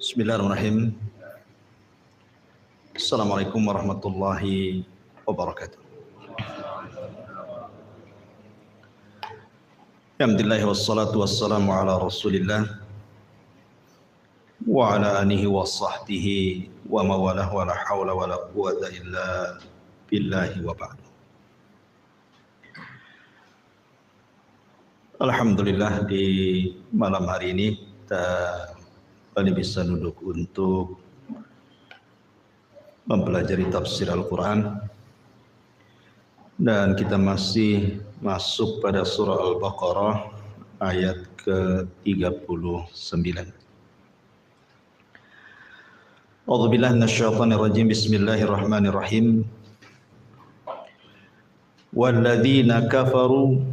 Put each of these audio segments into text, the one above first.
Bismillahirrahmanirrahim. Assalamualaikum warahmatullahi wabarakatuh. Alhamdulillah wassalatu wassalamu ala Rasulillah wa ala alihi wa sahbihi wa mawalah wa la hawla wa la quwwata illa billahi wa ba'du. Alhamdulillah, di malam hari ini kita kembali bisa duduk untuk mempelajari tafsir Al-Quran, dan kita masih masuk pada surah Al-Baqarah ayat ke-39. A'udzubillahi minasyaitonirrajim. Bismillahirrahmanirrahim. Walladzina kafaru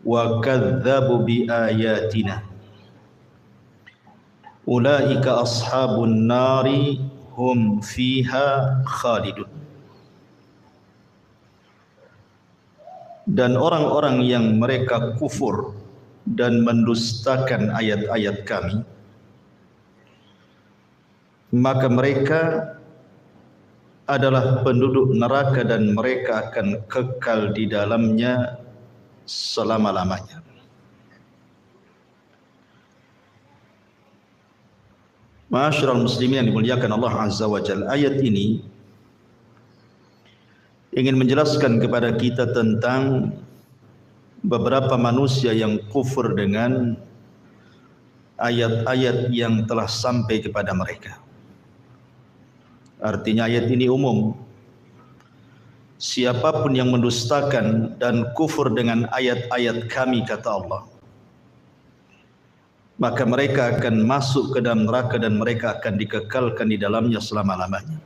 wa kadzdzabu biayatina ulaika ashabun nari hum fiha khalidun. Dan orang-orang yang mereka kufur dan mendustakan ayat-ayat kami, maka mereka adalah penduduk neraka dan mereka akan kekal di dalamnya selama-lamanya. Ma'asyiral muslimin yang dimuliakan Allah Azza wa Jalla, ayat ini ingin menjelaskan kepada kita tentang beberapa manusia yang kufur dengan ayat-ayat yang telah sampai kepada mereka. Artinya ayat ini umum. Siapapun yang mendustakan dan kufur dengan ayat-ayat kami, kata Allah, maka mereka akan masuk ke dalam neraka dan mereka akan dikekalkan di dalamnya selama-lamanya.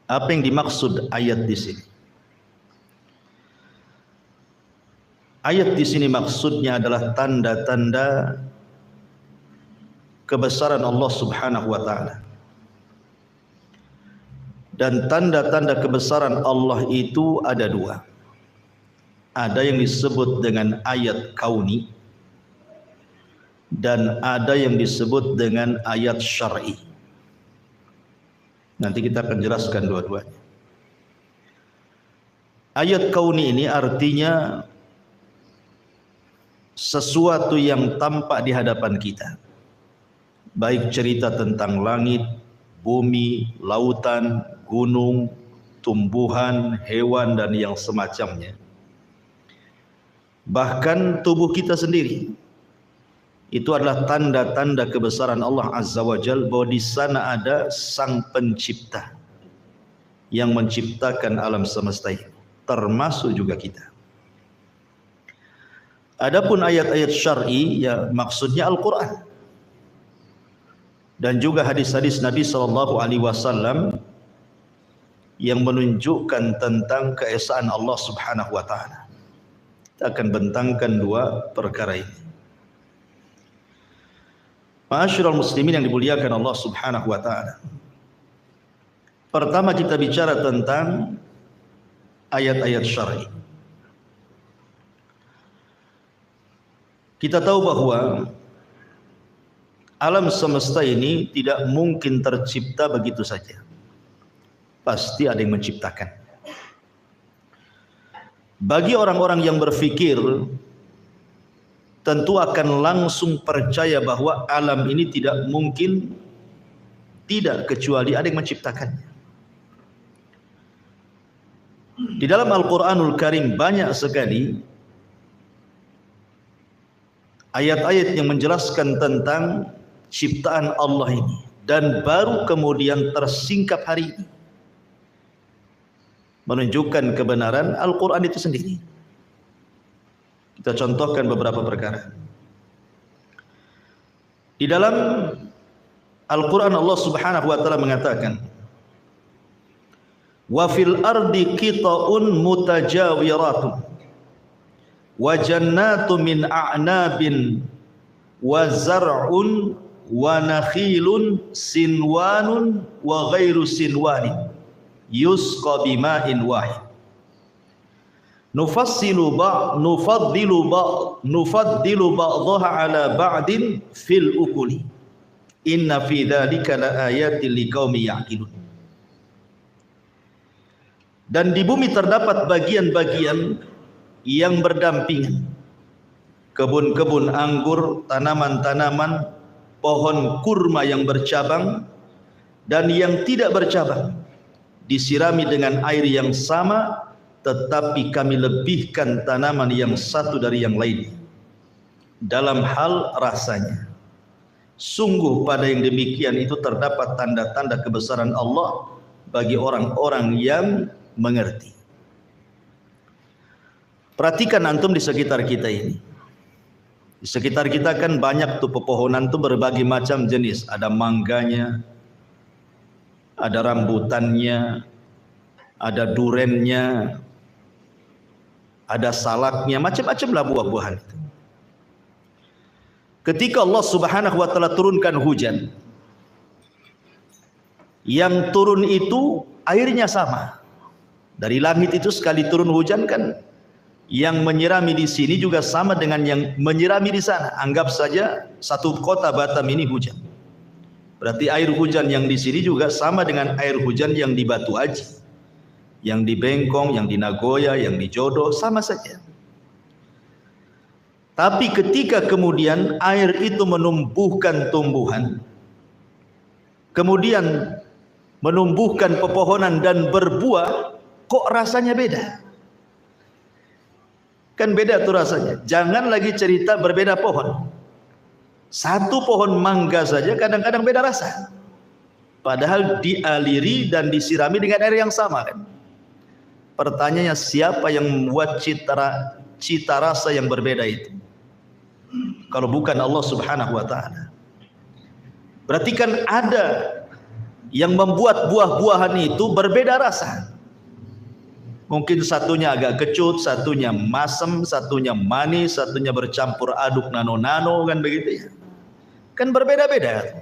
Apa yang dimaksud ayat di sini? Ayat di sini maksudnya adalah tanda-tanda kebesaran Allah Subhanahu wa taala. Dan tanda-tanda kebesaran Allah itu ada dua. Ada yang disebut dengan ayat kauni, dan ada yang disebut dengan ayat syar'i. Nanti kita akan jelaskan dua-duanya. Ayat kauni ini artinya sesuatu yang tampak di hadapan kita, baik cerita tentang langit, bumi, lautan, gunung, tumbuhan, hewan, dan yang semacamnya. Bahkan tubuh kita sendiri, itu adalah tanda-tanda kebesaran Allah Azza wa Jalla, bahwa di sana ada Sang Pencipta yang menciptakan alam semesta ini, termasuk juga kita. Adapun ayat-ayat syar'i, ya maksudnya Al-Quran dan juga hadis-hadis Nabi SAW yang menunjukkan tentang keesaan Allah Subhanahu wa taala. Kita akan bentangkan dua perkara ini. Ma'asyiral muslimin yang dimuliakan Allah Subhanahu wa taala. Pertama kita bicara tentang ayat-ayat syar'i. Kita tahu bahwa alam semesta ini tidak mungkin tercipta begitu saja. Pasti ada yang menciptakan. Bagi orang-orang yang berfikir, tentu akan langsung percaya bahwa alam ini tidak mungkin tidak kecuali ada yang menciptakannya. Di dalam Al-Quranul Karim banyak sekali ayat-ayat yang menjelaskan tentang ciptaan Allah ini, dan baru kemudian tersingkap hari ini menunjukkan kebenaran Al-Quran itu sendiri. Kita contohkan beberapa perkara. Di dalam Al-Quran Allah Subhanahu wa taala mengatakan, wa fil ardi qita'un mutajawiratun wa jannatu min a'nabin wa zar'un wa nakhilun sinwanun wa ghairu sinwanin yusqa bima'in wahid nufaddilu ba'daha ala ba'din fil ukuli Inna fi dzalika laayatil liqaumi ya'qilun. Dan di bumi terdapat bagian-bagian yang berdampingan. Kebun-kebun anggur, tanaman-tanaman, pohon kurma yang bercabang dan yang tidak bercabang, disirami dengan air yang sama, tetapi kami lebihkan tanaman yang satu dari yang lain dalam hal rasanya. Sungguh pada yang demikian itu terdapat tanda-tanda kebesaran Allah bagi orang-orang yang mengerti. Perhatikan antum di sekitar kita ini. Di sekitar kita kan banyak tuh pepohonan tuh berbagai macam jenis. Ada mangganya, ada rambutannya, ada durennya, ada salaknya, macam-macam lah buah-buahan itu. Ketika Allah Subhanahu wa taala turunkan hujan, yang turun itu airnya sama. Dari langit itu sekali turun hujan kan, yang menyirami di sini juga sama dengan yang menyirami di sana. Anggap saja satu kota Batam ini hujan. Berarti air hujan yang di sini juga sama dengan air hujan yang di Batu Aji, yang di Bengkong, yang di Nagoya, yang di Jodo, sama saja. Tapi ketika kemudian air itu menumbuhkan tumbuhan, kemudian menumbuhkan pepohonan dan berbuah, kok rasanya beda? Kan beda tuh rasanya. Jangan lagi cerita berbeda pohon. Satu pohon mangga saja kadang-kadang beda rasa. Padahal dialiri dan disirami dengan air yang sama kan. Pertanyaannya, siapa yang membuat cita rasa yang berbeda itu? Kalau bukan Allah Subhanahu wa taala. Berarti kan ada yang membuat buah-buahan itu berbeda rasa. Mungkin satunya agak kecut, satunya masam, satunya manis, satunya bercampur aduk nano-nano, kan begitu ya. Kan berbeda-beda.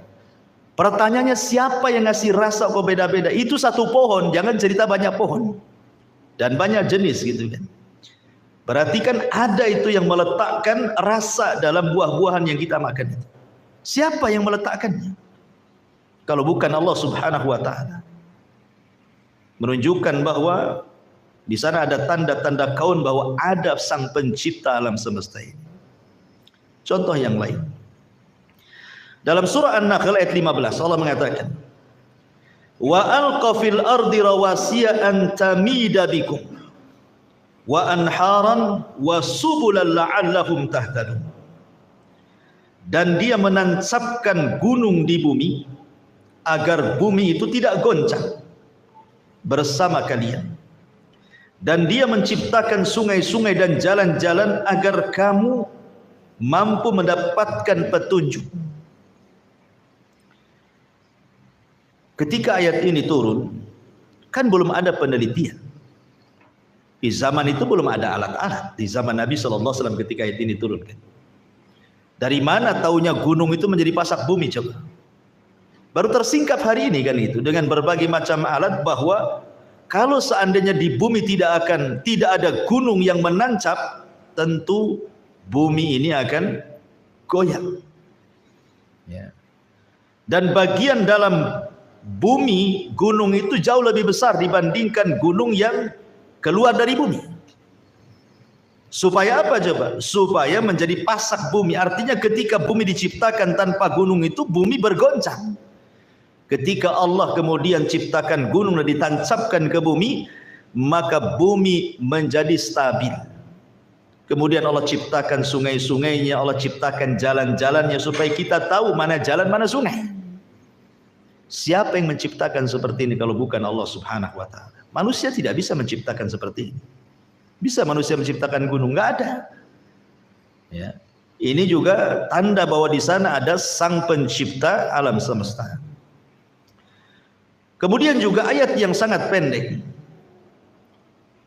Pertanyaannya, siapa yang ngasih rasa kok beda-beda? Itu satu pohon, jangan cerita banyak pohon. Dan banyak jenis gitu kan. Berarti kan ada itu yang meletakkan rasa dalam buah-buahan yang kita makan itu. Siapa yang meletakkannya? Kalau bukan Allah Subhanahu wa taala. Menunjukkan bahwa di sana ada tanda-tanda kaun bahwa ada sang pencipta alam semesta ini. Contoh yang lain. Dalam surah An-Nahl ayat 15 Allah mengatakan, "Wa alqa fil ardi rawasiya an tamida bikum wa anharan wa subulan la'allahum tahtadun." Dan dia menancapkan gunung di bumi agar bumi itu tidak goncang bersama kalian. Dan dia menciptakan sungai-sungai dan jalan-jalan agar kamu mampu mendapatkan petunjuk. Ketika ayat ini turun, kan belum ada penelitian. Di zaman itu belum ada alat-alat. Di zaman Nabi SAW ketika ayat ini turun kan. Dari mana taunya gunung itu menjadi pasak bumi coba? Baru tersingkap hari ini kan itu dengan berbagai macam alat bahwa kalau seandainya di bumi tidak ada gunung yang menancap, tentu bumi ini akan goyang. Ya. Dan bagian dalam bumi gunung itu jauh lebih besar dibandingkan gunung yang keluar dari bumi. Supaya apa coba? Supaya menjadi pasak bumi. Artinya ketika bumi diciptakan tanpa gunung itu bumi bergoncang. Ketika Allah kemudian ciptakan gunung dan ditancapkan ke bumi, maka bumi menjadi stabil. Kemudian Allah ciptakan sungai-sungainya, Allah ciptakan jalan-jalannya supaya kita tahu mana jalan, mana sungai. Siapa yang menciptakan seperti ini kalau bukan Allah Subhanahu wa taala? Manusia tidak bisa menciptakan seperti ini. Bisa manusia menciptakan gunung? Enggak ada. Ya. Ini juga tanda bahwa di sana ada sang pencipta alam semesta. Kemudian juga ayat yang sangat pendek.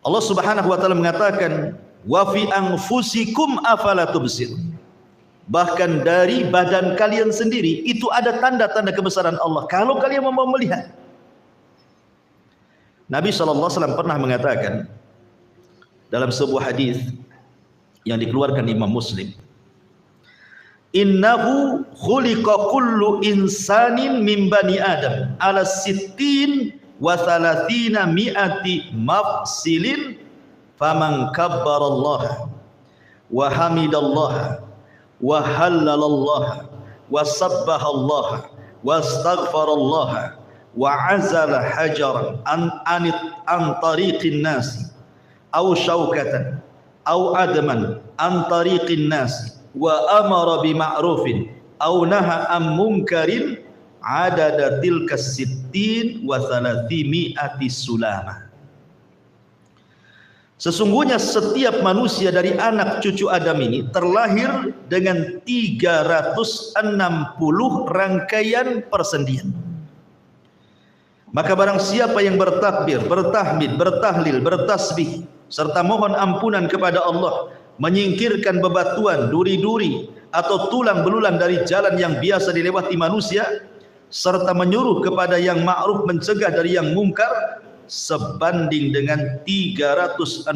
Allah Subhanahu wa taala mengatakan, "Wa fi anfusikum afala tubsirun." Bahkan dari badan kalian sendiri itu ada tanda-tanda kebesaran Allah kalau kalian mau melihat. Nabi SAW pernah mengatakan dalam sebuah hadis yang dikeluarkan Imam Muslim, innahu khuliqa kullu insanin min bani adam ala sittin wa thalathina mi'ati mafsilin faman kabbarallaha wa hamidallaha wa hallalallaha wa sabbahallaha wa astaghfarallaha wa azala hajaran an tariqin nasi aw syaukatan aw adaman an tariqin nasi wa amara bima'rufin aw naha an munkarin adada tilka sittin wa thalathimi'ati sulama. Sesungguhnya setiap manusia dari anak cucu Adam ini terlahir dengan 360 rangkaian persendian. Maka barang siapa yang bertakbir, bertahmid, bertahlil, bertasbih serta mohon ampunan kepada Allah, menyingkirkan bebatuan, duri-duri atau tulang belulang dari jalan yang biasa dilewati manusia, serta menyuruh kepada yang ma'ruf, mencegah dari yang mungkar, sebanding dengan 360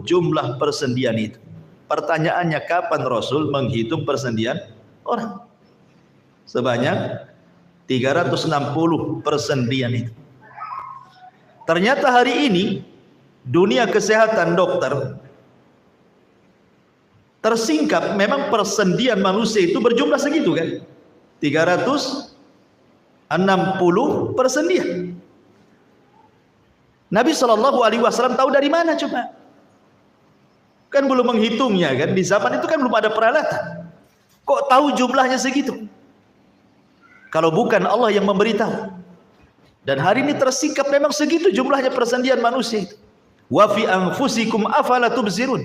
jumlah persendian itu. Pertanyaannya, kapan Rasul menghitung persendian orang? Sebanyak 360 persendian itu. Ternyata hari ini dunia kesehatan dokter tersingkap, memang persendian manusia itu berjumlah segitu kan, 360 persendian. Nabi SAW tahu dari mana coba? Kan belum menghitungnya kan, di zaman itu kan belum ada peralatan. Kok tahu jumlahnya segitu? Kalau bukan Allah yang memberitahu. Dan hari ini tersingkap memang segitu jumlahnya persendian manusia itu. Wa fi anfusikum afala tubsirun.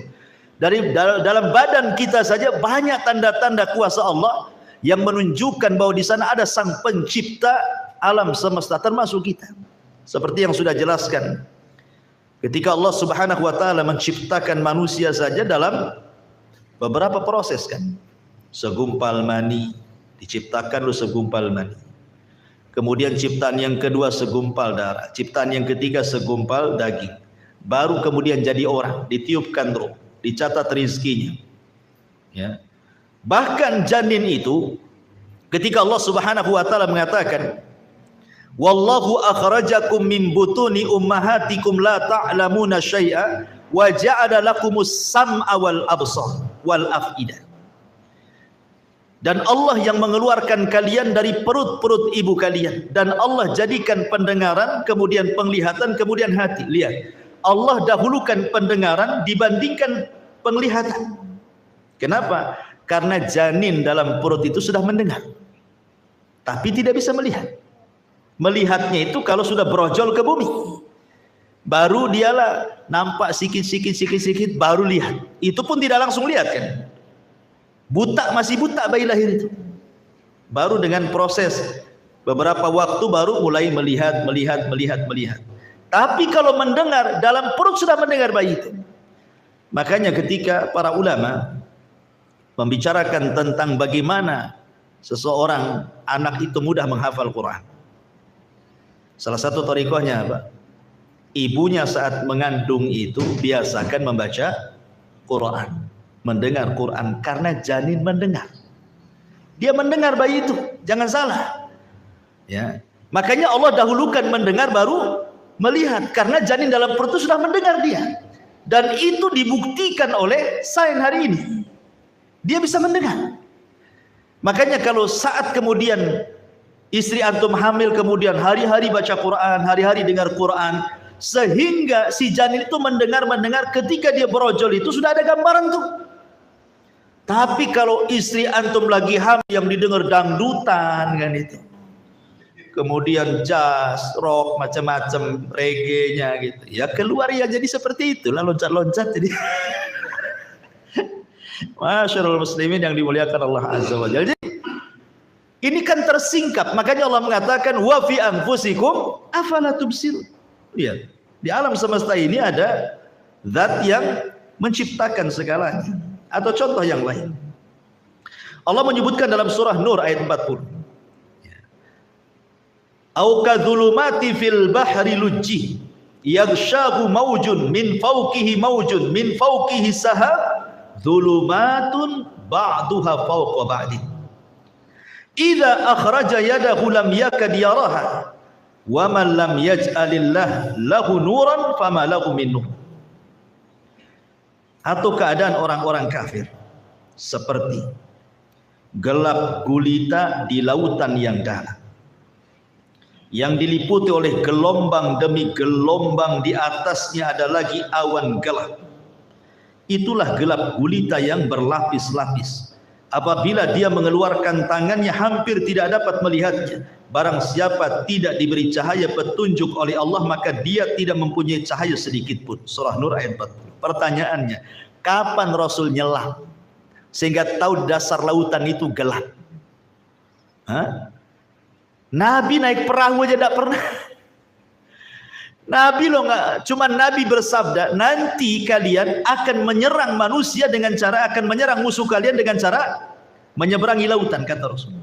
Dalam badan kita saja banyak tanda-tanda kuasa Allah yang menunjukkan bahwa di sana ada sang pencipta alam semesta, termasuk kita. Seperti yang sudah jelaskan, ketika Allah Subhanahu wa taala menciptakan manusia saja dalam beberapa proses kan. Segumpal mani, diciptakan lu segumpal mani. Kemudian ciptaan yang kedua segumpal darah, ciptaan yang ketiga segumpal daging. Baru kemudian jadi orang, ditiupkan roh, dicatat rizkinya. Ya. Bahkan janin itu ketika Allah Subhanahu wa taala mengatakan, wallahu akhrajakum min butuni ummahatikum la ta'lamuna syai'a wa ja'ala lakumus sam'a wal absar wal af'idah. Dan Allah yang mengeluarkan kalian dari perut-perut ibu kalian, dan Allah jadikan pendengaran, kemudian penglihatan, kemudian hati. Lihat, Allah dahulukan pendengaran dibandingkan penglihatan. Kenapa? Karena janin dalam perut itu sudah mendengar, tapi tidak bisa melihat. Melihatnya itu kalau sudah brojol ke bumi, baru dialah nampak sikit baru lihat. Itu pun tidak langsung lihat kan. Buta, masih buta bayi lahir itu. Baru dengan proses beberapa waktu baru mulai melihat. Tapi kalau mendengar, dalam perut sudah mendengar bayi itu. Makanya ketika para ulama membicarakan tentang bagaimana seseorang anak itu mudah menghafal Quran, salah satu thariqahnya apa? Ibunya saat mengandung itu biasakan membaca Quran, mendengar Quran, karena janin mendengar. Dia mendengar bayi itu, jangan salah. Ya. Makanya Allah dahulukan mendengar baru melihat, karena janin dalam perut itu sudah mendengar dia. Dan itu dibuktikan oleh sains hari ini. Dia bisa mendengar. Makanya kalau saat kemudian istri antum hamil, kemudian hari-hari baca Quran, hari-hari dengar Quran, sehingga si janin itu mendengar ketika dia berojol itu sudah ada gambaran tuh. Tapi kalau istri antum lagi hamil yang didengar dangdutan kan itu, kemudian jazz, rock, macam-macam, reggae-nya gitu, ya keluar ya jadi seperti itulah, loncat-loncat jadi. Masyaallah muslimin yang dimuliakan Allah Azza wa Jalla. Ini kan tersingkap, makanya Allah mengatakan wa fi anfusikum afala tubsirun. Lihat, di alam semesta ini ada zat yang menciptakan segalanya. Atau contoh yang lain, Allah menyebutkan dalam surah Nur ayat 40, au kadzulumati fil bahri lujji yaghshahu maujun min fawqihi sahab dzulumatun ba'duha fawqa ba'din. Idza akhraja yadahu lam yakad yaraha wa man lam yaj'alillah lahu nuran fama lahu min nur. Atau keadaan orang-orang kafir seperti gelap gulita di lautan yang dalam, yang diliputi oleh gelombang demi gelombang, di atasnya ada lagi awan gelap. Itulah gelap gulita yang berlapis-lapis. Apabila dia mengeluarkan tangannya hampir tidak dapat melihatnya. Barang siapa tidak diberi cahaya petunjuk oleh Allah, maka dia tidak mempunyai cahaya sedikit pun. Surah Nur ayat 40. Pertanyaannya, kapan Rasul nyelam sehingga tahu dasar lautan itu gelap? Hah? Nabi naik perahu aja tidak pernah. Nabi loh nggak, cuma Nabi bersabda, nanti kalian akan menyerang manusia dengan cara, akan menyerang musuh kalian dengan cara menyeberangi lautan, kata Rasul.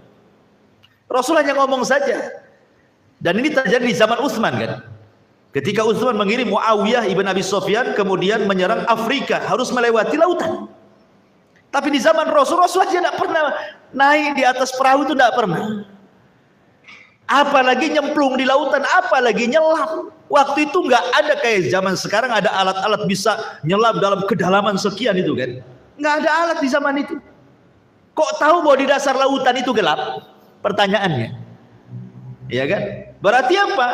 Rasul hanya ngomong saja. Dan ini terjadi di zaman Utsman kan. Ketika Utsman mengirim Muawiyah ibn Abi Sufyan kemudian menyerang Afrika, harus melewati lautan. Tapi di zaman Rasul, Rasul aja tidak pernah naik di atas perahu, itu tidak pernah. Apalagi nyemplung di lautan, apalagi nyelam. Waktu itu nggak ada kayak zaman sekarang ada alat-alat bisa nyelam dalam kedalaman sekian itu kan. Nggak ada alat di zaman itu. Kok tahu bahwa di dasar lautan itu gelap? Pertanyaannya. Ya kan? Berarti apa?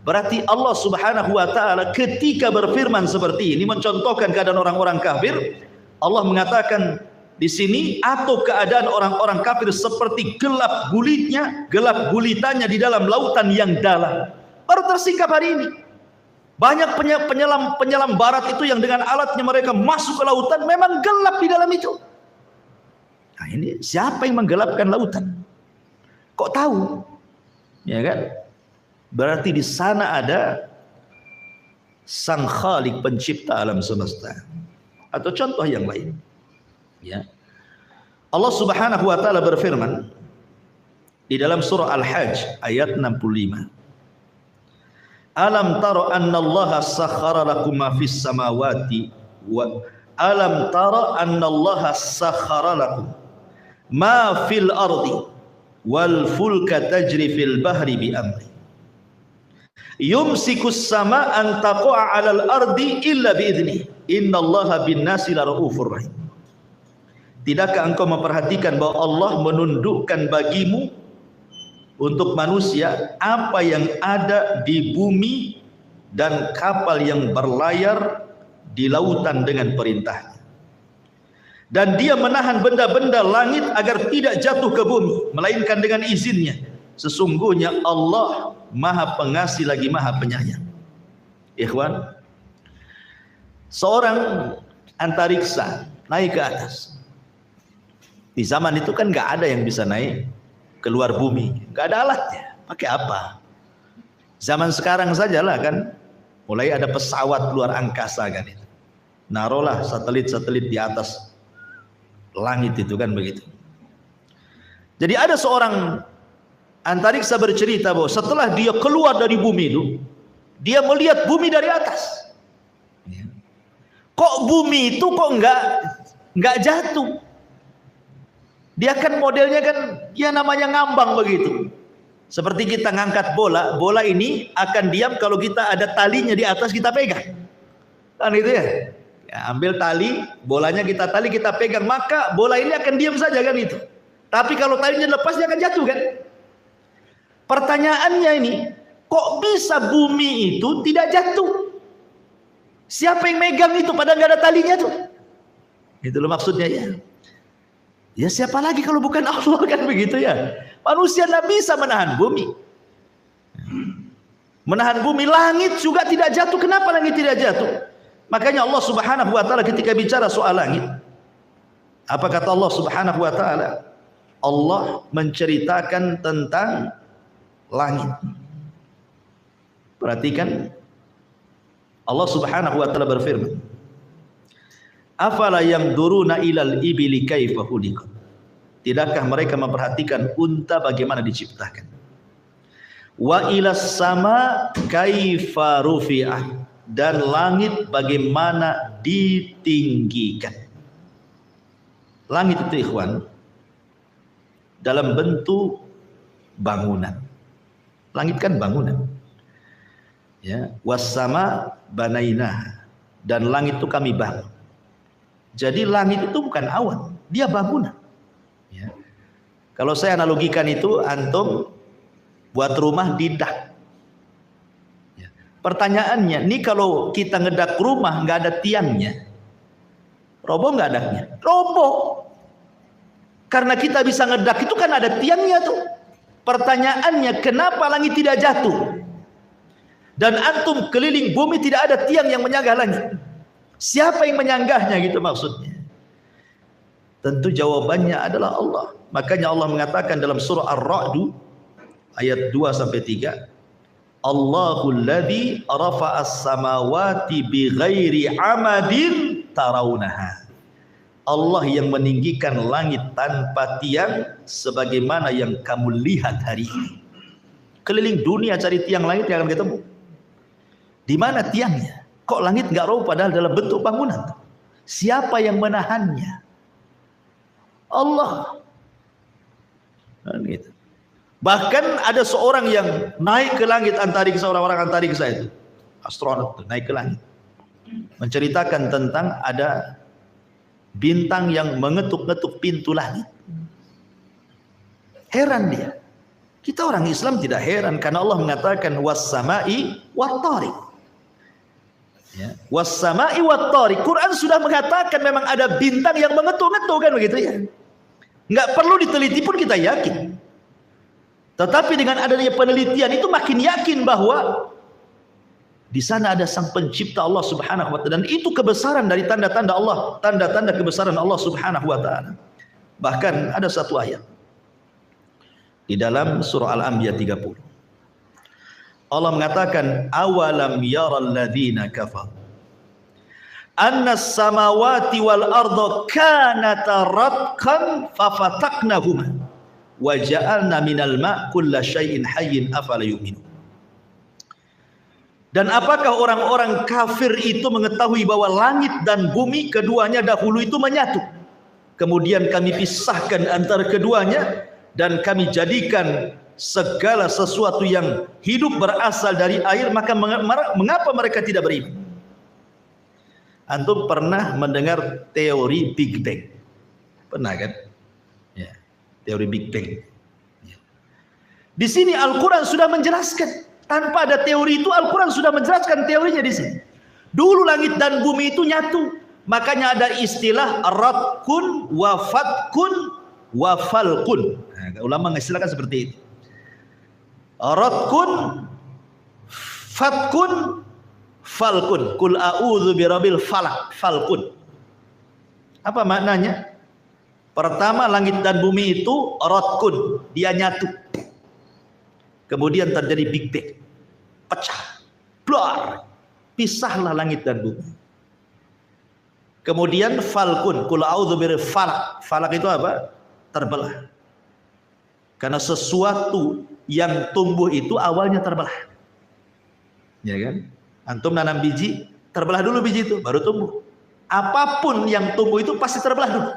Berarti Allah Subhanahu wa taala ketika berfirman seperti ini mencontohkan keadaan orang-orang kafir, Allah mengatakan di sini, atau keadaan orang-orang kafir seperti gelap gulitanya di dalam lautan yang dalam. Baru tersingkap hari ini. Banyak penyelam barat itu yang dengan alatnya mereka masuk ke lautan, memang gelap di dalam itu. Nah ini siapa yang menggelapkan lautan? Kok tahu? Ya kan? Berarti di sana ada Sang Khalik, pencipta alam semesta. Atau contoh yang lain. Ya. Allah Subhanahu wa taala berfirman di dalam surah Al-Hajj ayat 65. Alam tara annallaha sakhkhara lakum ma fis samawati wa alam tara annallaha sakhkhara lakum ma fil ardi wal fulka tajri fil bahri bi amri yumsikus sama an taqa'a 'alal ardi illa bi idzni innallaha bin nasi laraufur rahim. Tidakkah engkau memperhatikan bahwa Allah menundukkan bagimu untuk manusia apa yang ada di bumi dan kapal yang berlayar di lautan dengan perintahnya. Dan dia menahan benda-benda langit agar tidak jatuh ke bumi melainkan dengan izinnya. Sesungguhnya Allah Maha Pengasih lagi Maha Penyayang. Ikhwan, seorang antariksa naik ke atas. Di zaman itu kan nggak ada yang bisa naik keluar bumi, nggak ada alatnya. Pakai apa? Zaman sekarang sajalah kan, mulai ada pesawat luar angkasa kan itu. Naruhlah satelit-satelit di atas langit itu kan begitu. Jadi ada seorang antariksa bercerita bahwa setelah dia keluar dari bumi itu, dia melihat bumi dari atas. Kok bumi itu kok nggak jatuh? Dia kan modelnya kan ya namanya ngambang begitu. Seperti kita ngangkat bola, bola ini akan diam kalau kita ada talinya di atas kita pegang. Kan itu ya. Ya, ambil tali, bolanya kita tali, kita pegang, maka bola ini akan diam saja kan itu. Tapi kalau talinya lepas dia akan jatuh kan. Pertanyaannya ini, kok bisa bumi itu tidak jatuh? Siapa yang megang itu padahal nggak ada talinya tuh? Itu loh maksudnya ya. Ya siapa lagi kalau bukan Allah kan begitu ya. Manusia tidak bisa menahan bumi. Menahan bumi, langit juga tidak jatuh. Kenapa langit tidak jatuh? Makanya Allah Subhanahu wa taala ketika bicara soal langit, apa kata Allah Subhanahu wa taala? Allah menceritakan tentang langit. Perhatikan, Allah Subhanahu wa taala berfirman, afala yanzuruna ilal ibili kaifa khuliqat. Tidakkah mereka memperhatikan unta bagaimana diciptakan? Wa ilas sama kaifa rufi'at, dan langit bagaimana ditinggikan. Langit itu ikhwan dalam bentuk bangunan. Langit kan bangunan. Ya, wassama banainah, dan langit itu kami bangun. Jadi langit itu bukan awan, dia bangunan. Ya. Kalau saya analogikan itu, antum buat rumah di dak. Ya. Pertanyaannya, nih kalau kita ngedak rumah nggak ada tiangnya, roboh nggak daknya? Roboh. Karena kita bisa ngedak itu kan ada tiangnya tuh. Pertanyaannya, kenapa langit tidak jatuh? Dan antum keliling bumi tidak ada tiang yang menyanggah langit. Siapa yang menyanggahnya gitu maksudnya? Tentu jawabannya adalah Allah. Makanya Allah mengatakan dalam surah Ar-Ra'd ayat 2-3, Allahul ladzi rafa'as samawati bighairi amadin tarawunaha. Allah yang meninggikan langit tanpa tiang sebagaimana yang kamu lihat hari ini. Keliling dunia cari tiang langit yang akan ketemu. Di mana tiangnya? Kok langit nggak roboh padahal dalam bentuk bangunan? Siapa yang menahannya? Allah. Nah, gitu. Bahkan ada seorang yang naik ke langit antariksa, orang-orang antariksa itu, astronot naik ke langit, menceritakan tentang ada bintang yang mengetuk-ngetuk pintu langit. Heran dia. Kita orang Islam tidak heran karena Allah mengatakan was-sama'i wat-thariq. Ya. Was-sama'i wat-thariq. Quran sudah mengatakan memang ada bintang yang mengetuk-ngetuk kan begitu ya. Nggak perlu diteliti pun kita yakin. Tetapi dengan adanya penelitian itu makin yakin bahwa di sana ada sang pencipta Allah Subhanahu wa taala, dan itu kebesaran dari tanda-tanda Allah, tanda-tanda kebesaran Allah Subhanahu wa taala. Bahkan ada satu ayat di dalam surah Al-Anbiya 30. Allah mengatakan awalam yaral ladzina kafaru annas samawati wal arda kanata ratqan fafataqnahuma wa ja'alna minal ma' kulla syai'in hayyin afala yu'minun. Dan apakah orang-orang kafir itu mengetahui bahwa langit dan bumi keduanya dahulu itu menyatu, kemudian kami pisahkan antara keduanya dan kami jadikan segala sesuatu yang hidup berasal dari air, maka mengapa mereka tidak beriman? Antum pernah mendengar teori Big Bang? Pernah kan? Ya, teori Big Bang. Ya. Di sini Al-Quran sudah menjelaskan. Tanpa ada teori itu, Al-Quran sudah menjelaskan teorinya di sini. Dulu langit dan bumi itu nyatu. Makanya ada istilah ratkun wa fatkun wa falkun. Nah, ulama mengistilahkan seperti itu. Ratkun, fatkun, falkun. Kul a'udzu birabbil falak, falkun. Apa maknanya? Pertama, langit dan bumi itu ratkun, dia nyatu. Kemudian terjadi Big Bang, pecah, blar, pisahlah langit dan bumi. Kemudian falkun, kul a'udzu birabbil falak. Falak itu apa? Terbelah. Karena sesuatu yang tumbuh itu awalnya terbelah. Ya kan? Antum nanam biji, terbelah dulu biji itu, baru tumbuh. Apapun yang tumbuh itu pasti terbelah dulu.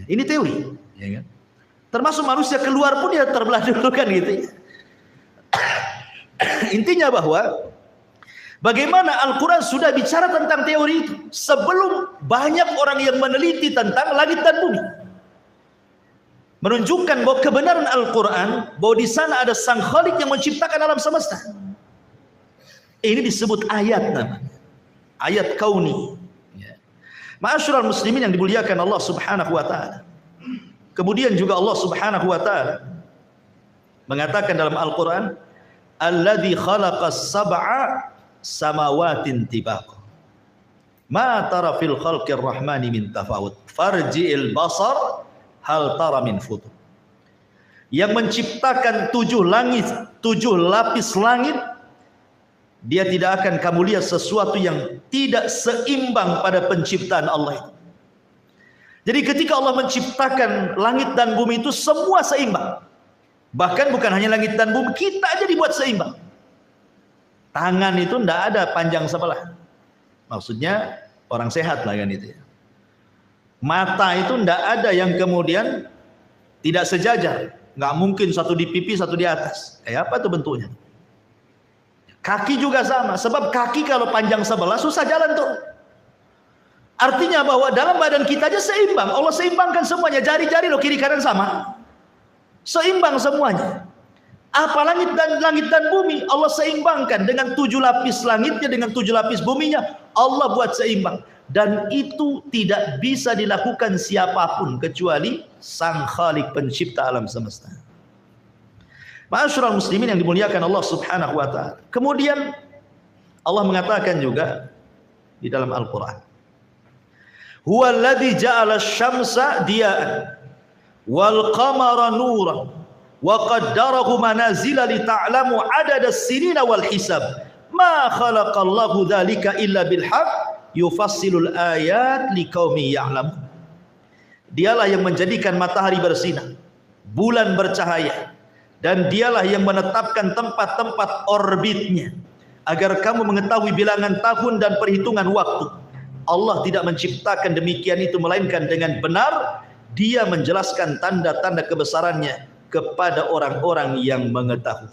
Ini teori, ya kan? Termasuk manusia keluar pun ya terbelah dulu kan gitu. Intinya bahwa bagaimana Al-Quran sudah bicara tentang teori itu sebelum banyak orang yang meneliti tentang langit dan bumi. Menunjukkan bahwa kebenaran Al-Quran, bahwa di sana ada sang Khalik yang menciptakan alam semesta. Ini disebut ayat namanya. Ayat kauni. Ma'asyiral muslimin yang dimuliakan Allah Subhanahu wa taala. Kemudian juga Allah Subhanahu wa taala mengatakan dalam Al-Qur'an, "Alladzi khalaqas sab'a samawatin tibaqa. Ma tara fil khalqir rahmani min tafawut. Farji'il basar hal tara min futur." Yang menciptakan 7 langit, 7 lapis langit, dia tidak akan kamu lihat sesuatu yang tidak seimbang pada penciptaan Allah itu. Jadi ketika Allah menciptakan langit dan bumi itu semua seimbang. Bahkan bukan hanya langit dan bumi, kita aja dibuat seimbang. Tangan itu tidak ada panjang sebelah. Maksudnya orang sehat lah kan itu ya. Mata itu tidak ada yang kemudian tidak sejajar. Nggak mungkin satu di pipi, satu di atas. Kayak apa tuh bentuknya? Kaki juga sama. Sebab kaki kalau panjang sebelah susah jalan tuh. Artinya bahwa dalam badan kita aja seimbang. Allah seimbangkan semuanya. Jari-jari loh kiri kanan sama. Seimbang semuanya. Apa langit dan bumi Allah seimbangkan dengan 7 lapis langitnya dengan 7 lapis buminya. Allah buat seimbang. Dan itu tidak bisa dilakukan siapapun kecuali Sang Khalik pencipta alam semesta. Ma'asyiral muslimin yang dimuliakan Allah Subhanahu wa taala. Kemudian Allah mengatakan juga di dalam Al-Qur'an, "Huwallazi ja'ala asy-syamsa diya'an wal qamara nuran wa qaddarahu manazila li ta'lamu 'adada as-sinina wal hisab. Ma khalaqallahu dzalika illa bil haqq." Yufassilul ayat liqaumi ya'lam. Dialah yang menjadikan matahari bersinar, bulan bercahaya, dan dialah yang menetapkan tempat-tempat orbitnya agar kamu mengetahui bilangan tahun dan perhitungan waktu. Allah tidak menciptakan demikian itu melainkan dengan benar. Dia menjelaskan tanda-tanda kebesarannya kepada orang-orang yang mengetahui.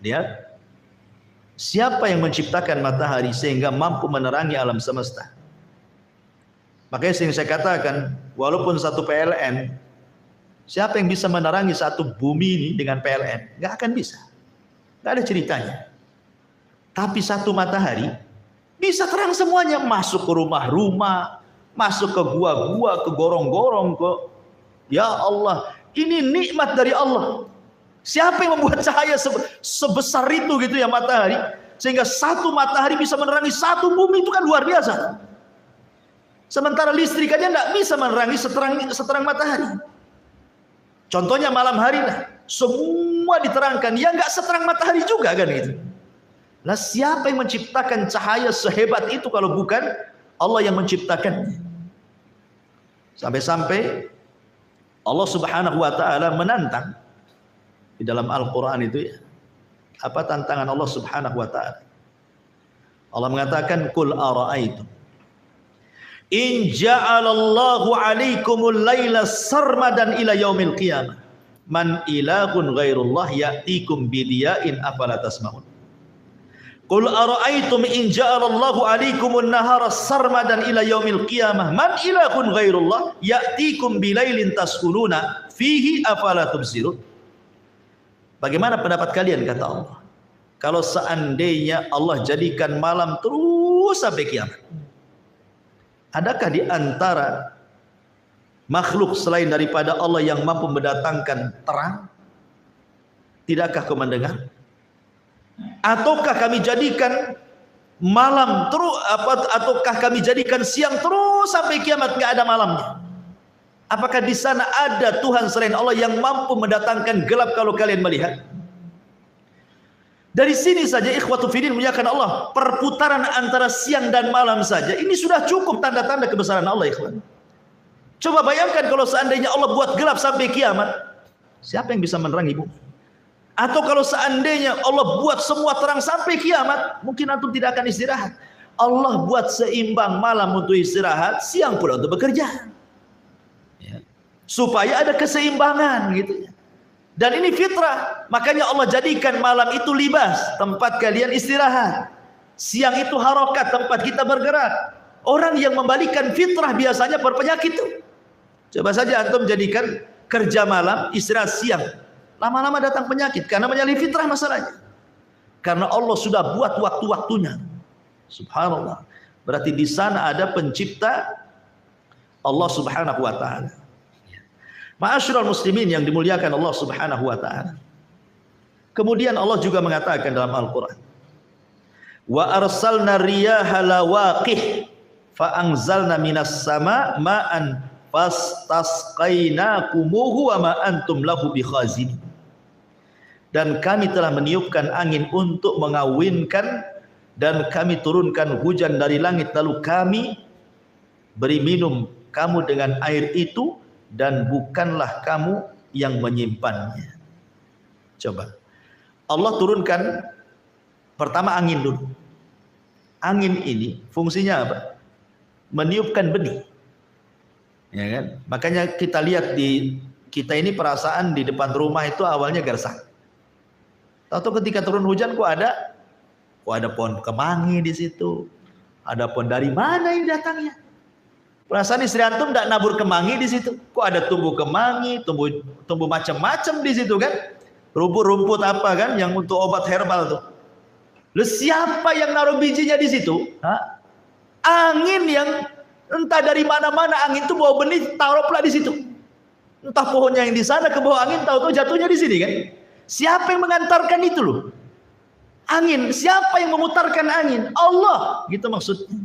Lihat, siapa yang menciptakan matahari sehingga mampu menerangi alam semesta? Makanya sering saya katakan, walaupun satu PLN, siapa yang bisa menerangi satu bumi ini dengan PLN? Gak akan bisa. Gak ada ceritanya. Tapi satu matahari bisa terang semuanya, masuk ke rumah-rumah, masuk ke gua-gua, ke gorong-gorong, ke ya Allah, ini nikmat dari Allah. Siapa yang membuat cahaya sebesar itu gitu ya matahari, sehingga satu matahari bisa menerangi satu bumi, itu kan luar biasa. Sementara listrik aja tidak bisa menerangi seterang matahari. Contohnya malam hari, nah, semua diterangkan, ya nggak seterang matahari juga kan gitu. Lah siapa yang menciptakan cahaya sehebat itu kalau bukan Allah yang menciptakannya? Sampai-sampai Allah Subhanahu wa taala menantang di dalam Al-Qur'an itu ya. Apa tantangan Allah Subhanahu wa taala? Allah mengatakan, "Qul ara'aitum in ja'alallahu 'alaikumul laila sarmadan ila yaumil qiyamah man ilahun ghairullah ya'tikum bidiya'in afala tasma'un." Qul ara'aitum in ja'alallahu 'alaikumun nahara sarmadan ila yaumil qiyamah man ilahun ghairullah ya'tikum bilailin taskununa fihi afala tubsirun. Bagaimana pendapat kalian, kata Allah, kalau seandainya Allah jadikan malam terus sampai kiamat? Adakah di antara makhluk selain daripada Allah yang mampu mendatangkan terang? Tidakkah kau mendengar? Ataukah kami jadikan malam terus, ataukah kami jadikan siang terus sampai kiamat nggak ada malamnya? Apakah di sana ada Tuhan selain Allah yang mampu mendatangkan gelap kalau kalian melihat? Dari sini saja ikhwatu fiddin muliakan Allah, perputaran antara siang dan malam saja ini sudah cukup tanda-tanda kebesaran Allah, ikhwan. Coba bayangkan kalau seandainya Allah buat gelap sampai kiamat, siapa yang bisa menerangi bumi? Atau kalau seandainya Allah buat semua terang sampai kiamat, mungkin antum tidak akan istirahat. Allah buat seimbang malam untuk istirahat, siang pula untuk bekerja. Supaya ada keseimbangan gitu. Dan ini fitrah. Makanya Allah jadikan malam itu libas, tempat kalian istirahat. Siang itu harokat, tempat kita bergerak. Orang yang membalikan fitrah biasanya berpenyakit tuh. Coba saja antum jadikan kerja malam, istirahat siang. Lama-lama datang penyakit karena menyalahi fitrah masalahnya. Karena Allah sudah buat waktu-waktunya. Subhanallah. Berarti di sana ada pencipta Allah Subhanahu wa taala. Ma'asyiral muslimin yang dimuliakan Allah Subhanahu wa taala. Kemudian Allah juga mengatakan dalam Al-Qur'an, "Wa arsalna riyaha lawaqih fa anzalna minas sama' ma'an fastasqainakumuhu wa ma antum lahu bikhazin." Dan kami telah meniupkan angin untuk mengawinkan, dan kami turunkan hujan dari langit, lalu kami beri minum kamu dengan air itu, dan bukanlah kamu yang menyimpannya. Coba, Allah turunkan pertama angin dulu. Angin ini fungsinya apa? Meniupkan benih. Ya kan? Makanya kita lihat di kita ini perasaan di depan rumah itu awalnya gersang. Tahu ketika turun hujan kok ada pohon kemangi di situ. Ada pohon dari mana ini datangnya? Perasaan istri antum enggak nabur kemangi di situ. Kok ada tumbuh kemangi, tumbuh macam-macam di situ kan? Rumput-rumput apa kan yang untuk obat herbal tuh. Lalu siapa yang naruh bijinya di situ? Hah? Angin yang entah dari mana-mana angin itu bawa benih taruh pula di situ. Entah pohonnya yang di sana ke bawah angin tahu-tahu jatuhnya di sini kan? Siapa yang mengantarkan itu loh? Angin. Siapa yang memutarkan angin? Allah. Gitu maksudnya.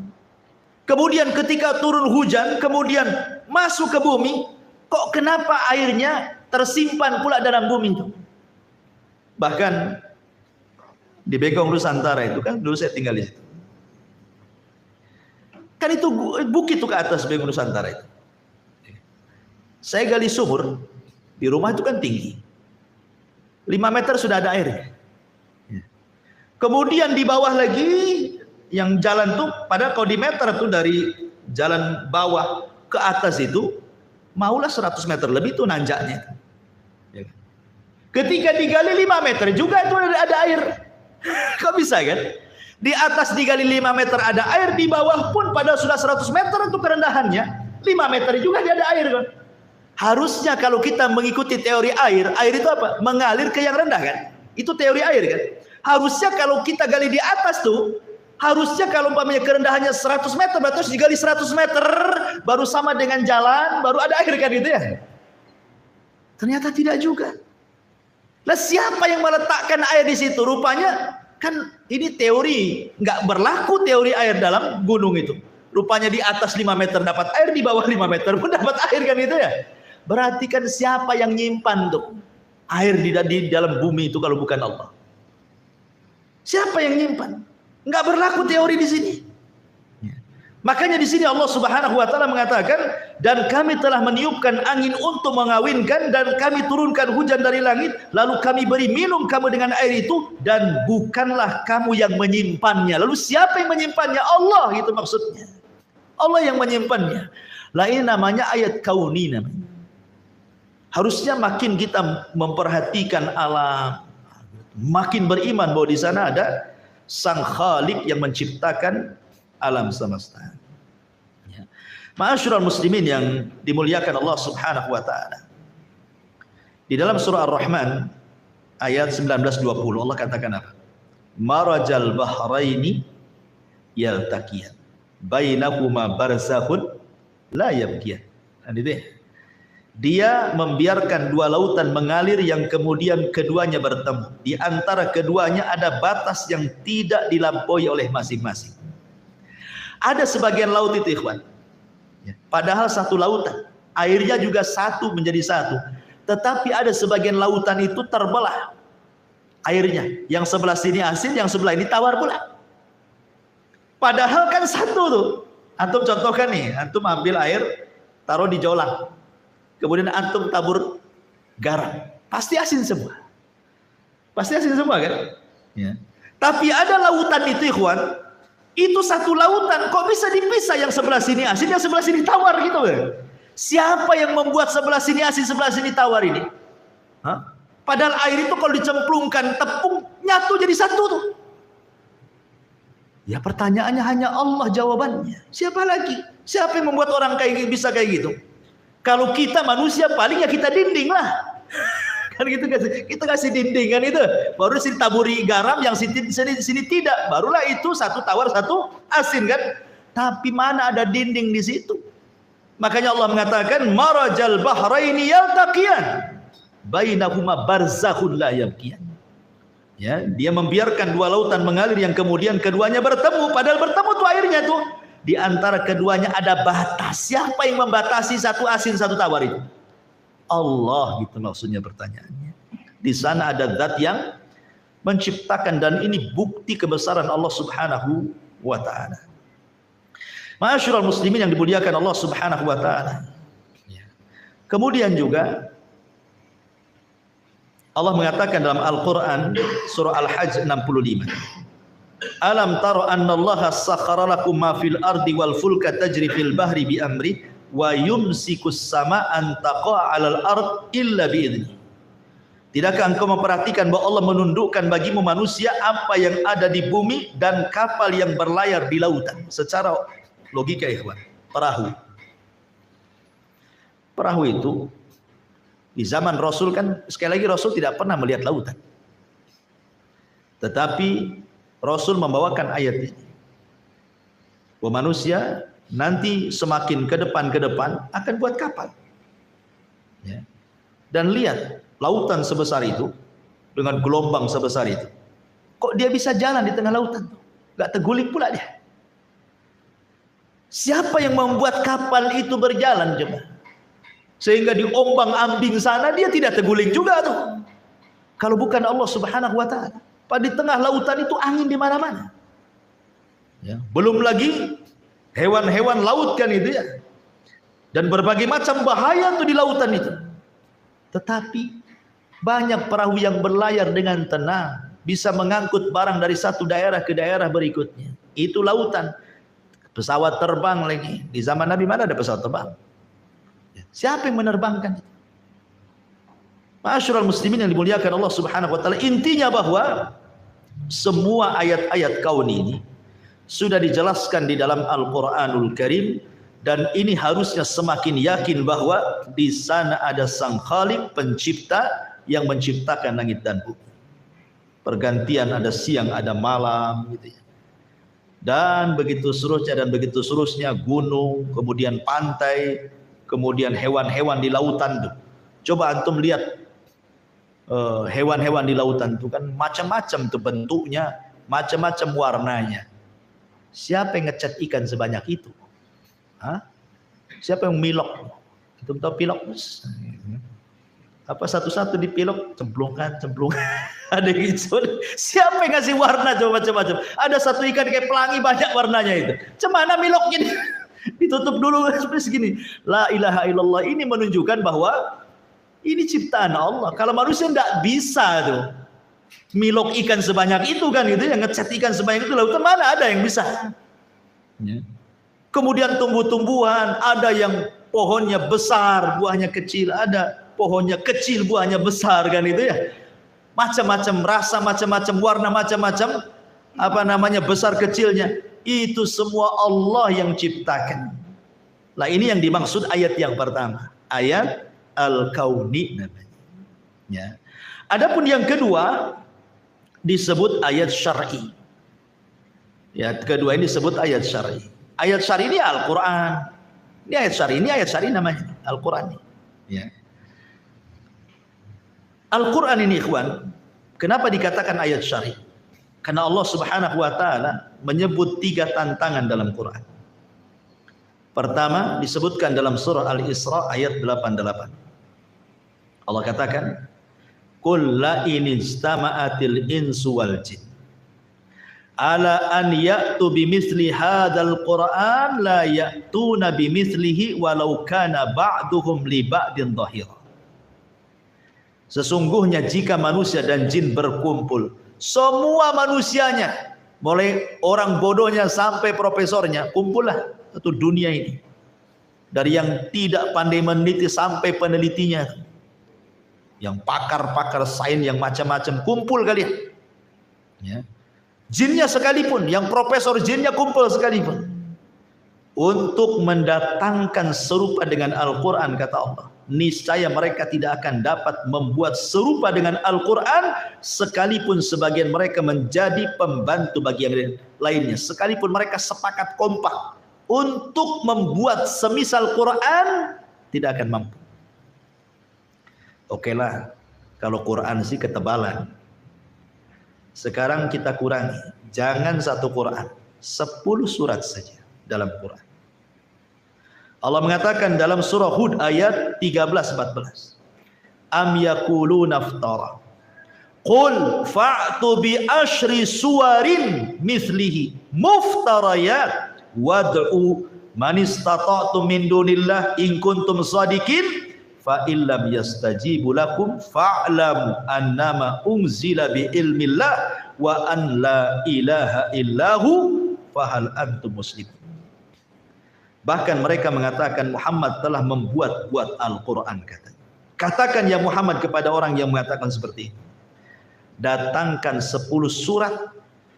Kemudian ketika turun hujan, kemudian masuk ke bumi, kok kenapa airnya tersimpan pula dalam bumi itu? Bahkan di Bekong Nusantara itu kan dulu saya tinggal di situ. Kan itu bukit tuh ke atas Bekong Nusantara itu. Saya gali sumur, di rumah itu kan tinggi. 5 meter sudah ada air. Kemudian di bawah lagi yang jalan tuh pada kalau di meter tuh dari jalan bawah ke atas itu maulah 100 meter lebih tuh nanjaknya. Ketika digali 5 meter juga itu ada air. Kok bisa kan? Di atas digali 5 meter ada air, di bawah pun pada sudah 100 meter untuk kerendahannya 5 meter juga dia ada air kan? Harusnya kalau kita mengikuti teori air itu apa? Mengalir ke yang rendah kan? Itu teori air kan? Harusnya kalau kita gali di atas tuh, harusnya kalau umpamanya kerendahannya 100 meter, berarti harus digali 100 meter, baru sama dengan jalan, baru ada air kan gitu ya? Ternyata tidak juga. Lah siapa yang meletakkan air di situ? Rupanya kan ini teori, nggak berlaku teori air dalam gunung itu. Rupanya di atas 5 meter dapat air, di bawah 5 meter pun dapat air kan itu ya? Berarti kan siapa yang nyimpan tuh air di dalam bumi itu kalau bukan Allah? Siapa yang nyimpan? Nggak berlaku teori di sini. Makanya di sini Allah Subhanahu wa taala mengatakan, dan kami telah meniupkan angin untuk mengawinkan, dan kami turunkan hujan dari langit, lalu kami beri minum kamu dengan air itu, dan bukanlah kamu yang menyimpannya. Lalu siapa yang menyimpannya? Allah, gitu maksudnya. Allah yang menyimpannya. Lah ini namanya ayat kauni namanya. Harusnya makin kita memperhatikan alam, makin beriman bahwa di sana ada Sang Khalik yang menciptakan alam semesta. Ya. Ma'asyiral muslimin yang dimuliakan Allah Subhanahu wa taala. Di dalam surah Ar-Rahman ayat 19-20 Allah katakan apa? Marajal bahraini yaltaqiyan bainahuma barzakhun la yabghiyan. Dia membiarkan dua lautan mengalir yang kemudian keduanya bertemu. Di antara keduanya ada batas yang tidak dilampaui oleh masing-masing. Ada sebagian laut itu ikhwan, padahal satu lautan, airnya juga satu menjadi satu, tetapi ada sebagian lautan itu terbelah airnya, yang sebelah sini asin, yang sebelah ini tawar pula. Padahal kan satu tuh. Antum contohkan nih, antum ambil air taruh di jolang, kemudian antum tabur garam, pasti asin semua, pasti asin semua kan? Ya. Tapi ada lautan itu ikhwan, itu satu lautan kok bisa dipisah, yang sebelah sini asin, yang sebelah sini tawar gitu kan? Siapa yang membuat sebelah sini asin, sebelah sini tawar ini? Hah? Padahal air itu kalau dicemplungkan tepung nyatu jadi satu tuh. Ya pertanyaannya hanya Allah jawabannya. Siapa lagi? Siapa yang membuat orang kayak bisa kayak gitu? Kalau kita manusia paling ya kita dinding lah. Kan gitu, kita kasih dinding kan itu. Baru sini taburi garam, yang sini tidak. Barulah itu satu tawar satu asin kan. Tapi mana ada dinding di situ? Makanya Allah mengatakan marajal bahraini yaltaqiyan bainahuma barzakhun la yabghiyan. Ya, dia membiarkan dua lautan mengalir yang kemudian keduanya bertemu, padahal bertemu tuh airnya tuh. Di antara keduanya ada batas. Siapa yang membatasi satu asin satu tawar itu? Allah, gitu maksudnya pertanyaannya. Di sana ada zat yang menciptakan, dan ini bukti kebesaran Allah Subhanahu wa taala. Ma'asyiral muslimin yang dimuliakan Allah Subhanahu wa taala. Kemudian juga Allah mengatakan dalam Al-Qur'an surah Al-Hajj 65. Alam tara annallaha sakhkhara lakum ma fil ardi wal fulka tajri fil bahri bi amri wa yumsikus sama an taqa'a 'alal ard illa bi'idzni. Tidakkah engkau memperhatikan bahwa Allah menundukkan bagimu manusia apa yang ada di bumi dan kapal yang berlayar di lautan? Secara logika ikhwan, perahu itu di zaman Rasul kan, sekali lagi Rasul tidak pernah melihat lautan. Tetapi Rasul membawakan ayat ini. Bahwa manusia nanti semakin ke depan akan buat kapal. Ya. Dan lihat, lautan sebesar itu dengan gelombang sebesar itu, kok dia bisa jalan di tengah lautan? Gak terguling pula dia. Siapa yang membuat kapal itu berjalan coba? Sehingga di ombang-ambing sana dia tidak terguling juga tuh. Kalau bukan Allah Subhanahu wa taala. Di tengah lautan itu angin di mana-mana. Ya, belum lagi hewan-hewan laut kan itu ya. Dan berbagai macam bahaya tuh di lautan itu. Tetapi banyak perahu yang berlayar dengan tenang, bisa mengangkut barang dari satu daerah ke daerah berikutnya. Itu lautan. Pesawat terbang lagi. Di zaman Nabi mana ada pesawat terbang? Siapa yang menerbangkan? Ma'asyiral muslimin yang dimuliakan Allah Subhanahu wa taala, intinya bahwa semua ayat-ayat kaun ini sudah dijelaskan di dalam Al-Qur'anul Karim, dan ini harusnya semakin yakin bahwa di sana ada Sang Khalik, pencipta yang menciptakan langit dan bumi. Pergantian ada siang, ada malam gitu ya. Dan begitu seterusnya, gunung, kemudian pantai, kemudian hewan-hewan di lautan tuh. Coba antum lihat hewan-hewan di lautan tuh kan macam-macam tuh bentuknya, macam-macam warnanya. Siapa yang ngecat ikan sebanyak itu? Hah? Siapa yang milok? Antum tahu pilok? Apa satu-satu dipilok, cemplungkan. Ada gitu. Siapa yang ngasih warna coba macam-macam? Ada satu ikan kayak pelangi banyak warnanya itu. Cemana miloknya? Ditutup dulu seperti segini. La ilaha illallah. Ini menunjukkan bahwa ini ciptaan Allah. Kalau manusia tidak bisa tuh milok ikan sebanyak itu kan gitu, yang ngecat ikan sebanyak itu, lautan mana ada yang bisa? Ya. Kemudian tumbuh-tumbuhan, ada yang pohonnya besar, buahnya kecil, ada pohonnya kecil, buahnya besar kan itu ya. Macam-macam rasa, macam-macam warna, macam-macam besar kecilnya. Itu semua Allah yang ciptakan. Lah ini yang dimaksud ayat yang pertama, ayat Al-Kauni namanya. Ya. Adapun yang kedua disebut ayat syar'i. Ya, kedua ini disebut ayat syar'i. Ayat syar'i ini Al-Qur'an. Ini ayat syar'i namanya Al-Qur'an. Ya. Al-Qur'an ini ikhwan, kenapa dikatakan ayat syar'i? Karena Allah Subhanahu wa taala menyebut 3 tantangan dalam Quran. Pertama disebutkan dalam surah Al-Isra ayat 88. Allah katakan, "Qul la in istama'atil insu wal jin ala an ya'tu bimithli hadzal Qur'an la ya'tuna bimithlihi walau kana ba'duhum li ba'din dhahira." Sesungguhnya jika manusia dan jin berkumpul, semua manusianya, mulai orang bodohnya sampai profesornya, kumpullah satu dunia ini. Dari yang tidak pandai meneliti sampai penelitinya, yang pakar-pakar sains yang macam-macam, kumpul kalian. Ya. Jinnya sekalipun, yang profesor jinnya kumpul sekalipun, untuk mendatangkan serupa dengan Al-Quran, kata Allah, niscaya mereka tidak akan dapat membuat serupa dengan Al-Quran, sekalipun sebagian mereka menjadi pembantu bagian lainnya, sekalipun mereka sepakat kompak untuk membuat semisal Quran, tidak akan mampu. Oke lah, kalau Quran sih ketebalan. Sekarang kita kurangi, jangan satu Quran, 10 surat saja dalam Quran. Allah mengatakan dalam surah Hud ayat 13-14, am yakuluna iftara qul fa'tu bi asyri suwarin mithlihi muftarayat wad'u man istata'tum min dunillah in kuntum shadiqin fa illam yastajibu lakum fa'lamu annama unzila bi ilmillah wa an la ilaha illahu fahal antum muslimun. Bahkan mereka mengatakan Muhammad telah membuat-buat Al-Quran, katanya. Katakan ya Muhammad kepada orang yang mengatakan seperti ini, datangkan 10 surat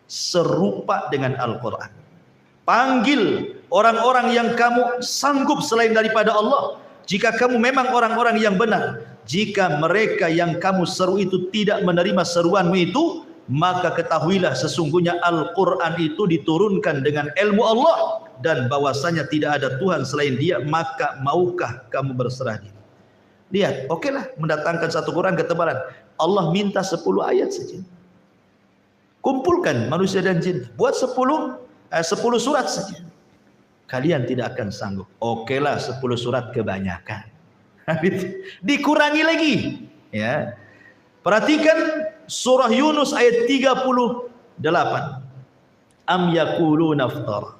serupa dengan Al-Quran. Panggil orang-orang yang kamu sanggup selain daripada Allah, jika kamu memang orang-orang yang benar. Jika mereka yang kamu seru itu tidak menerima seruanmu itu, maka ketahuilah sesungguhnya Al-Quran itu diturunkan dengan ilmu Allah, dan bahwasanya tidak ada Tuhan selain Dia, maka maukah kamu berserah diri? Lihat, okelah mendatangkan satu Quran ketebalan. Allah minta 10 ayat saja. Kumpulkan manusia dan jin, buat 10 surat saja. Kalian tidak akan sanggup. Okelah 10 surat kebanyakan. Dikurangi lagi. Ya. Perhatikan surah Yunus ayat 38. Am yaquluna iftara.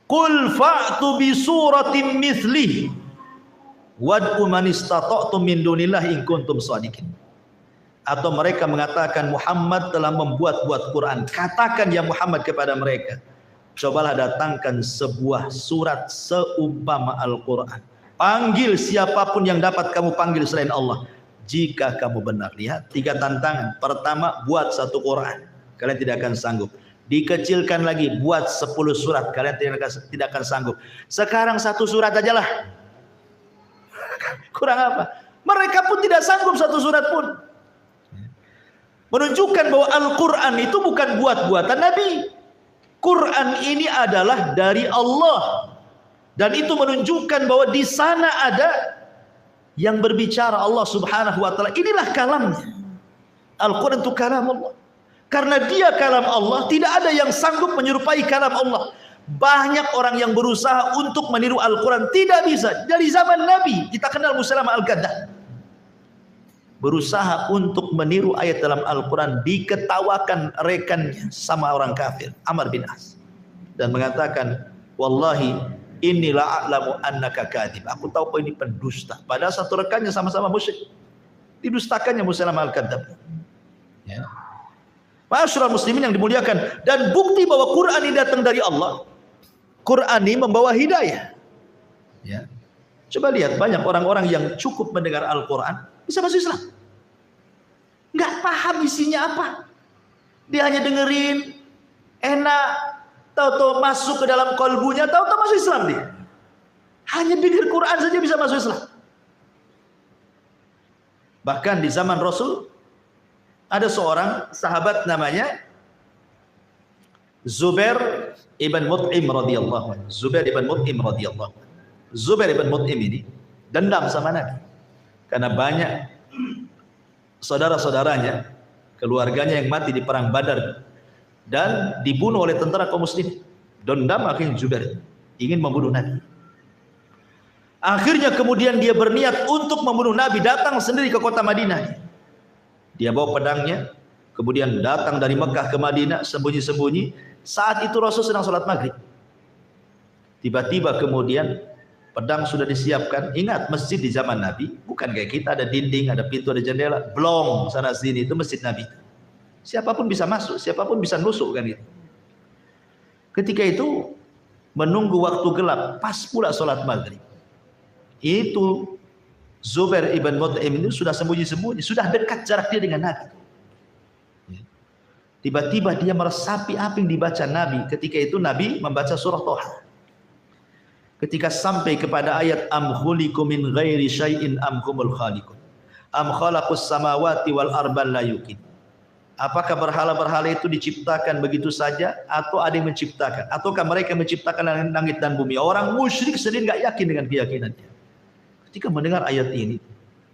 Qul fa'tu bi suratin mithlih wad'u man istata'tum min dunillahi in kuntum shadiqin. Atau mereka mengatakan Muhammad telah membuat-buat Quran. Katakan ya Muhammad kepada mereka, cobalah datangkan sebuah surat seumpama Al-Quran. Panggil siapapun yang dapat kamu panggil selain Allah, jika kamu benar. Lihat 3 tantangan. Pertama, buat satu Quran, kalian tidak akan sanggup. Dikecilkan lagi, buat 10 surat, kalian tidak akan sanggup. Sekarang 1 surat aja lah. Kurang apa? Mereka pun tidak sanggup 1 surat pun. Menunjukkan bahwa Al-Quran itu bukan buat-buatan Nabi. Quran ini adalah dari Allah. Dan itu menunjukkan bahwa di sana ada yang berbicara Allah Subhanahu wa taala. Inilah kalamnya. Al-Quran itu kalam Allah. Karena dia kalam Allah, tidak ada yang sanggup menyerupai kalam Allah. Banyak orang yang berusaha untuk meniru Al-Quran, tidak bisa. Dari zaman Nabi, kita kenal Musailamah Al-Kadzdzab, berusaha untuk meniru ayat dalam Al-Quran, diketawakan rekannya sama orang kafir, Amr bin As, dan mengatakan, wallahi inni la'alamu annaka kadhib. Aku tahu kau ini pendusta. Padahal satu rekannya sama-sama musyrik, didustakannya Musailamah Al-Kadzdzab. Ya. Ma'asyiral muslimin yang dimuliakan, dan bukti bahwa Quran ini datang dari Allah, Quran ini membawa hidayah. Ya. Coba lihat, banyak orang-orang yang cukup mendengar Al-Quran bisa masuk Islam. Nggak paham isinya apa. Dia hanya dengerin, enak, tahu-tahu masuk ke dalam kolbunya, tahu-tahu masuk Islam dia. Hanya dengar Quran saja bisa masuk Islam. Bahkan di zaman Rasul, ada seorang sahabat namanya Zubair ibn Mut'im radhiyallahu anhu. Zubair ibn Mut'im radhiyallahu anhu. Zubair ibn Mut'im ini dendam sama Nabi karena banyak saudara-saudaranya, keluarganya yang mati di perang Badar dan dibunuh oleh tentara kaum muslimin. Dendam akhirnya Zubair ingin membunuh Nabi. Akhirnya kemudian dia berniat untuk membunuh Nabi, datang sendiri ke kota Madinah. Dia bawa pedangnya, kemudian datang dari Mekah ke Madinah sembunyi-sembunyi. Saat itu Rasul sedang sholat maghrib. Tiba-tiba kemudian pedang sudah disiapkan. Ingat, masjid di zaman Nabi bukan kayak kita, ada dinding, ada pintu, ada jendela, blong sana sini. Itu masjid Nabi. Siapapun bisa masuk, siapapun bisa nusuk kan itu. Ketika itu menunggu waktu gelap, pas pula sholat maghrib. Itu Zubair ibn Mut'im itu sudah sembunyi-sembunyi, sudah dekat jarak dia dengan Nabi. Tiba-tiba dia meresapi apa yang dibaca Nabi. Ketika itu Nabi membaca surah Thaha. Ketika sampai kepada ayat am khuliqu min ghairi syai'in am humul khaliqun am khalaqus samawati wal arban la yuqin. Apakah berhala-berhala itu diciptakan begitu saja atau ada yang menciptakan? Ataukah mereka menciptakan langit dan bumi? Orang musyrik sendiri enggak yakin dengan keyakinannya. Ketika mendengar ayat ini,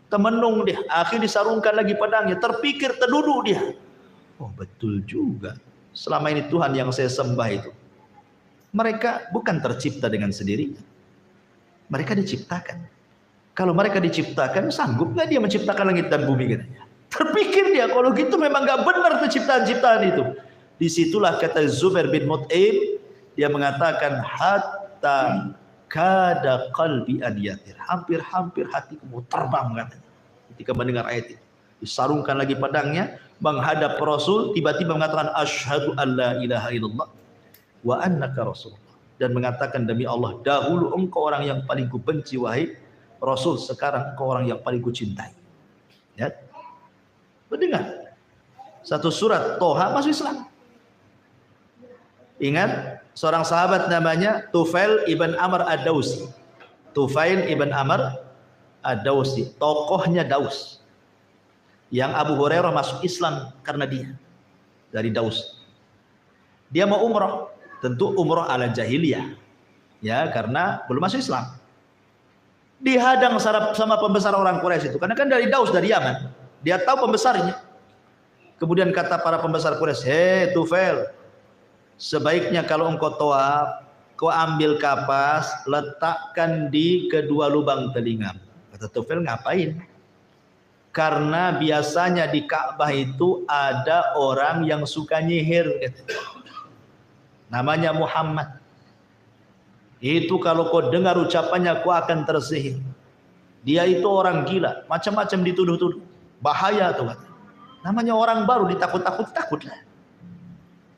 temenung dia, akhirnya disarungkan lagi pedangnya, terpikir, terduduk dia. Oh, betul juga. Selama ini Tuhan yang saya sembah itu, mereka bukan tercipta dengan sendirinya. Mereka diciptakan. Kalau mereka diciptakan, sanggup nggak dia menciptakan langit dan bumi katanya. Terpikir dia, kalau gitu memang nggak benar tuh ciptaan-ciptaan itu. Disitulah kata Zubair bin Mut'im, dia mengatakan hatta kada qalbi an yatir. Hampir-hampir hatiku mau terbang katanya. Ketika mendengar ayat itu, disarungkan lagi pedangnya, menghadap Rasul, tiba-tiba mengatakan asyhadu an la ilaha illallah wa annaka rasulullah. dan mengatakan, demi Allah, dahulu engkau orang yang paling kubenci wahai Rasul, sekarang engkau orang yang paling kucintai. Ya. Mendengar satu surat Toha masuk Islam. Ingat, seorang sahabat namanya Tufail ibn Amr ad-Dausi. Tufail ibn Amr ad-Dausi, tokohnya Daus. Yang Abu Hurairah masuk Islam karena dia, dari Daus. Dia mau umrah, tentu umrah ala jahiliyah, ya, karena belum masuk Islam. Dihadang sama pembesar orang Quraisy itu, karena kan dari Daus, dari Yaman. Dia tahu pembesarnya. Kemudian kata para pembesar Quraisy, hei Tufail, sebaiknya kalau engkau tawaf, kau ambil kapas, letakkan di kedua lubang telinga. Kata Tufail, ngapain? Karena biasanya di Ka'bah itu ada orang yang suka nyihir, namanya Muhammad. Itu kalau kau dengar ucapannya, kau akan tersihir. Dia itu orang gila, macam-macam dituduh-tuduh, bahaya tuh. Namanya orang baru, ditakut-takut-takutlah.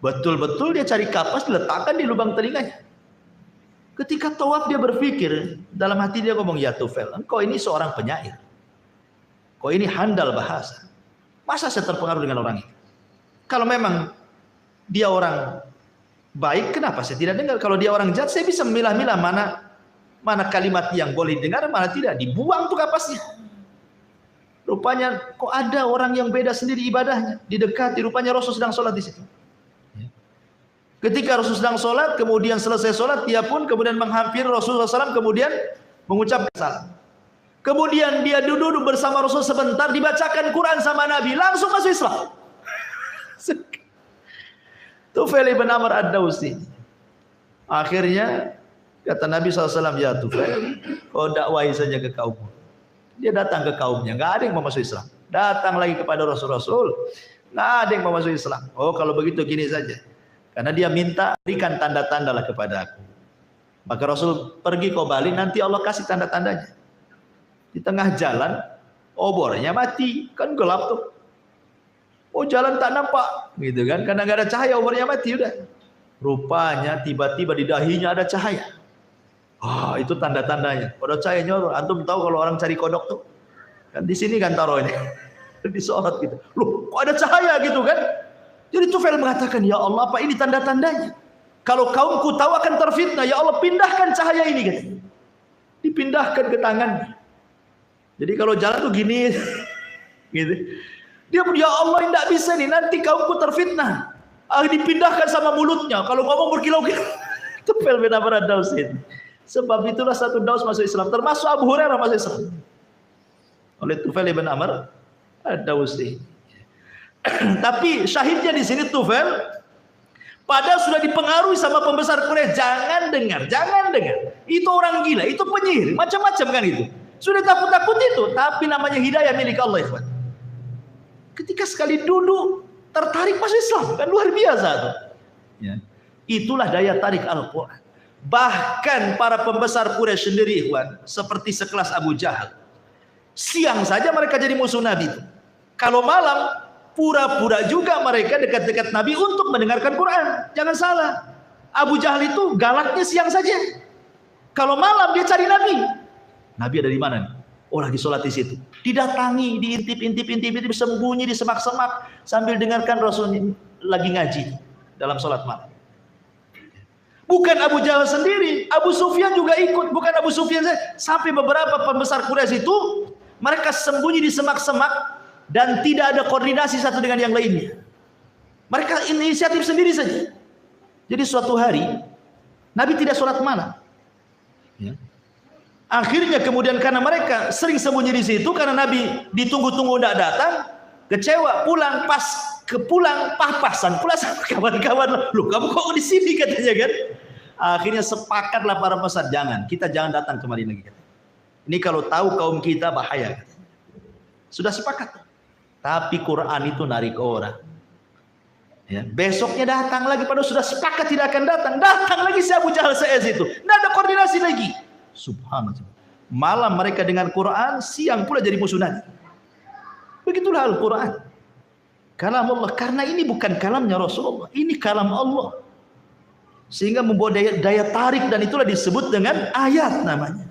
Betul-betul dia cari kapas, diletakkan di lubang telinganya. Ketika tawaf dia berpikir, dalam hati dia ngomong, ya Tufail, engkau ini seorang penyair. Kau ini handal bahasa. Masa saya terpengaruh dengan orang ini? Kalau memang dia orang baik, kenapa saya tidak dengar? Kalau dia orang jahat, saya bisa memilah-milah mana kalimat yang boleh dengar, mana tidak. Dibuang tuh kapasnya. Rupanya kok ada orang yang beda sendiri ibadahnya. Didekati, rupanya Rasul sedang sholat di situ. Ketika Rasul sedang sholat, kemudian selesai sholat, dia pun kemudian menghampiri Rasulullah SAW, kemudian mengucapkan salam. Kemudian dia duduk bersama Rasul sebentar, dibacakan Quran sama Nabi, langsung masuk Islam. Tufail ibn Amr ad-Dausi. Akhirnya kata Nabi SAW, ya Tufail, kau dakwahi saja ke kaummu. Dia datang ke kaumnya, nggak ada yang mau masuk Islam. Datang lagi kepada Rasul, nggak ada yang mau masuk Islam. Oh, kalau begitu gini saja. Karena dia minta, berikan tanda-tanda lah kepada aku. Maka Rasul pergi ke Bali, nanti Allah kasih tanda-tandanya. Di tengah jalan, obornya mati, kan gelap tuh. Oh, jalan tak nampak, gitu kan? Karena nggak ada cahaya, obornya mati udah. Rupanya tiba-tiba di dahinya ada cahaya. Ah, itu tanda-tandanya. Ada cahaya nyorot. Antum tahu kalau orang cari kodok tuh, kan di sini kan taruhnya, disorot gitu. Loh, kok ada cahaya gitu kan? Jadi Tufail mengatakan, ya Allah, apa ini tanda-tandanya? Kalau kaumku tahu akan terfitnah, ya Allah, pindahkan cahaya ini, gitu. Dipindahkan ke tangannya. Jadi kalau jalan tuh gini, gitu. Dia pun, ya Allah, tidak bisa nih, nanti kaumku terfitnah. Dipindahkan sama mulutnya. Kalau ngomong berkilau-kilau. Tufail bin Amr ad-Dausi. Sebab itulah satu Daus masuk Islam, termasuk Abu Hurairah masuk Islam. Oleh Tufail bin Amr ad-Dausi. Tapi syahidnya di sini Tufail, padahal sudah dipengaruhi sama pembesar Quraisy, jangan dengar. Itu orang gila, itu penyihir, macam-macam kan itu. Sudah takut-takut itu, tapi namanya hidayah milik Allah, ikhwan. Ketika sekali duduk tertarik masuk Islam, kan luar biasa tuh. Ya. Itulah daya tarik Al-Quran. Bahkan para pembesar Quraisy sendiri, ikhwan, seperti sekelas Abu Jahal, siang saja mereka jadi musuh Nabi. Kalau malam, pura-pura juga mereka dekat-dekat Nabi untuk mendengarkan Quran. Jangan salah, Abu Jahal itu galaknya siang saja. Kalau malam dia cari Nabi. Nabi ada di mana nih? Oh, lagi sholat di situ. Didatangi, diintip, sembunyi di semak-semak sambil dengarkan Rasul lagi ngaji dalam sholat malam. Bukan Abu Jahal sendiri, Abu Sufyan juga ikut. Bukan Abu Sufyan saja, sampai beberapa pembesar Quraisy itu mereka sembunyi di semak-semak dan tidak ada koordinasi satu dengan yang lainnya. Mereka inisiatif sendiri saja. Jadi suatu hari Nabi tidak sholat malam. Ya. Akhirnya kemudian karena mereka sering sembunyi di situ, karena Nabi ditunggu-tunggu tidak datang, kecewa, pulang papasan pula sama kawan-kawan. Loh, kamu kok di sini, katanya kan? Akhirnya sepakatlah para pembesar, kita jangan datang kemari lagi. Ini kalau tahu kaum kita bahaya. Sudah sepakat. Tapi Quran itu narik orang. Ya, besoknya datang lagi, padahal sudah sepakat tidak akan datang. Datang lagi si Abu Jahal itu. Tidak ada koordinasi lagi. Subhanallah. Malam mereka dengan Quran, siang pula jadi musuh Nabi. Begitulah Al-Quran. Kalam Allah. Karena ini bukan kalamnya Rasulullah, ini kalam Allah. sehingga membuat daya tarik, dan itulah disebut dengan ayat namanya.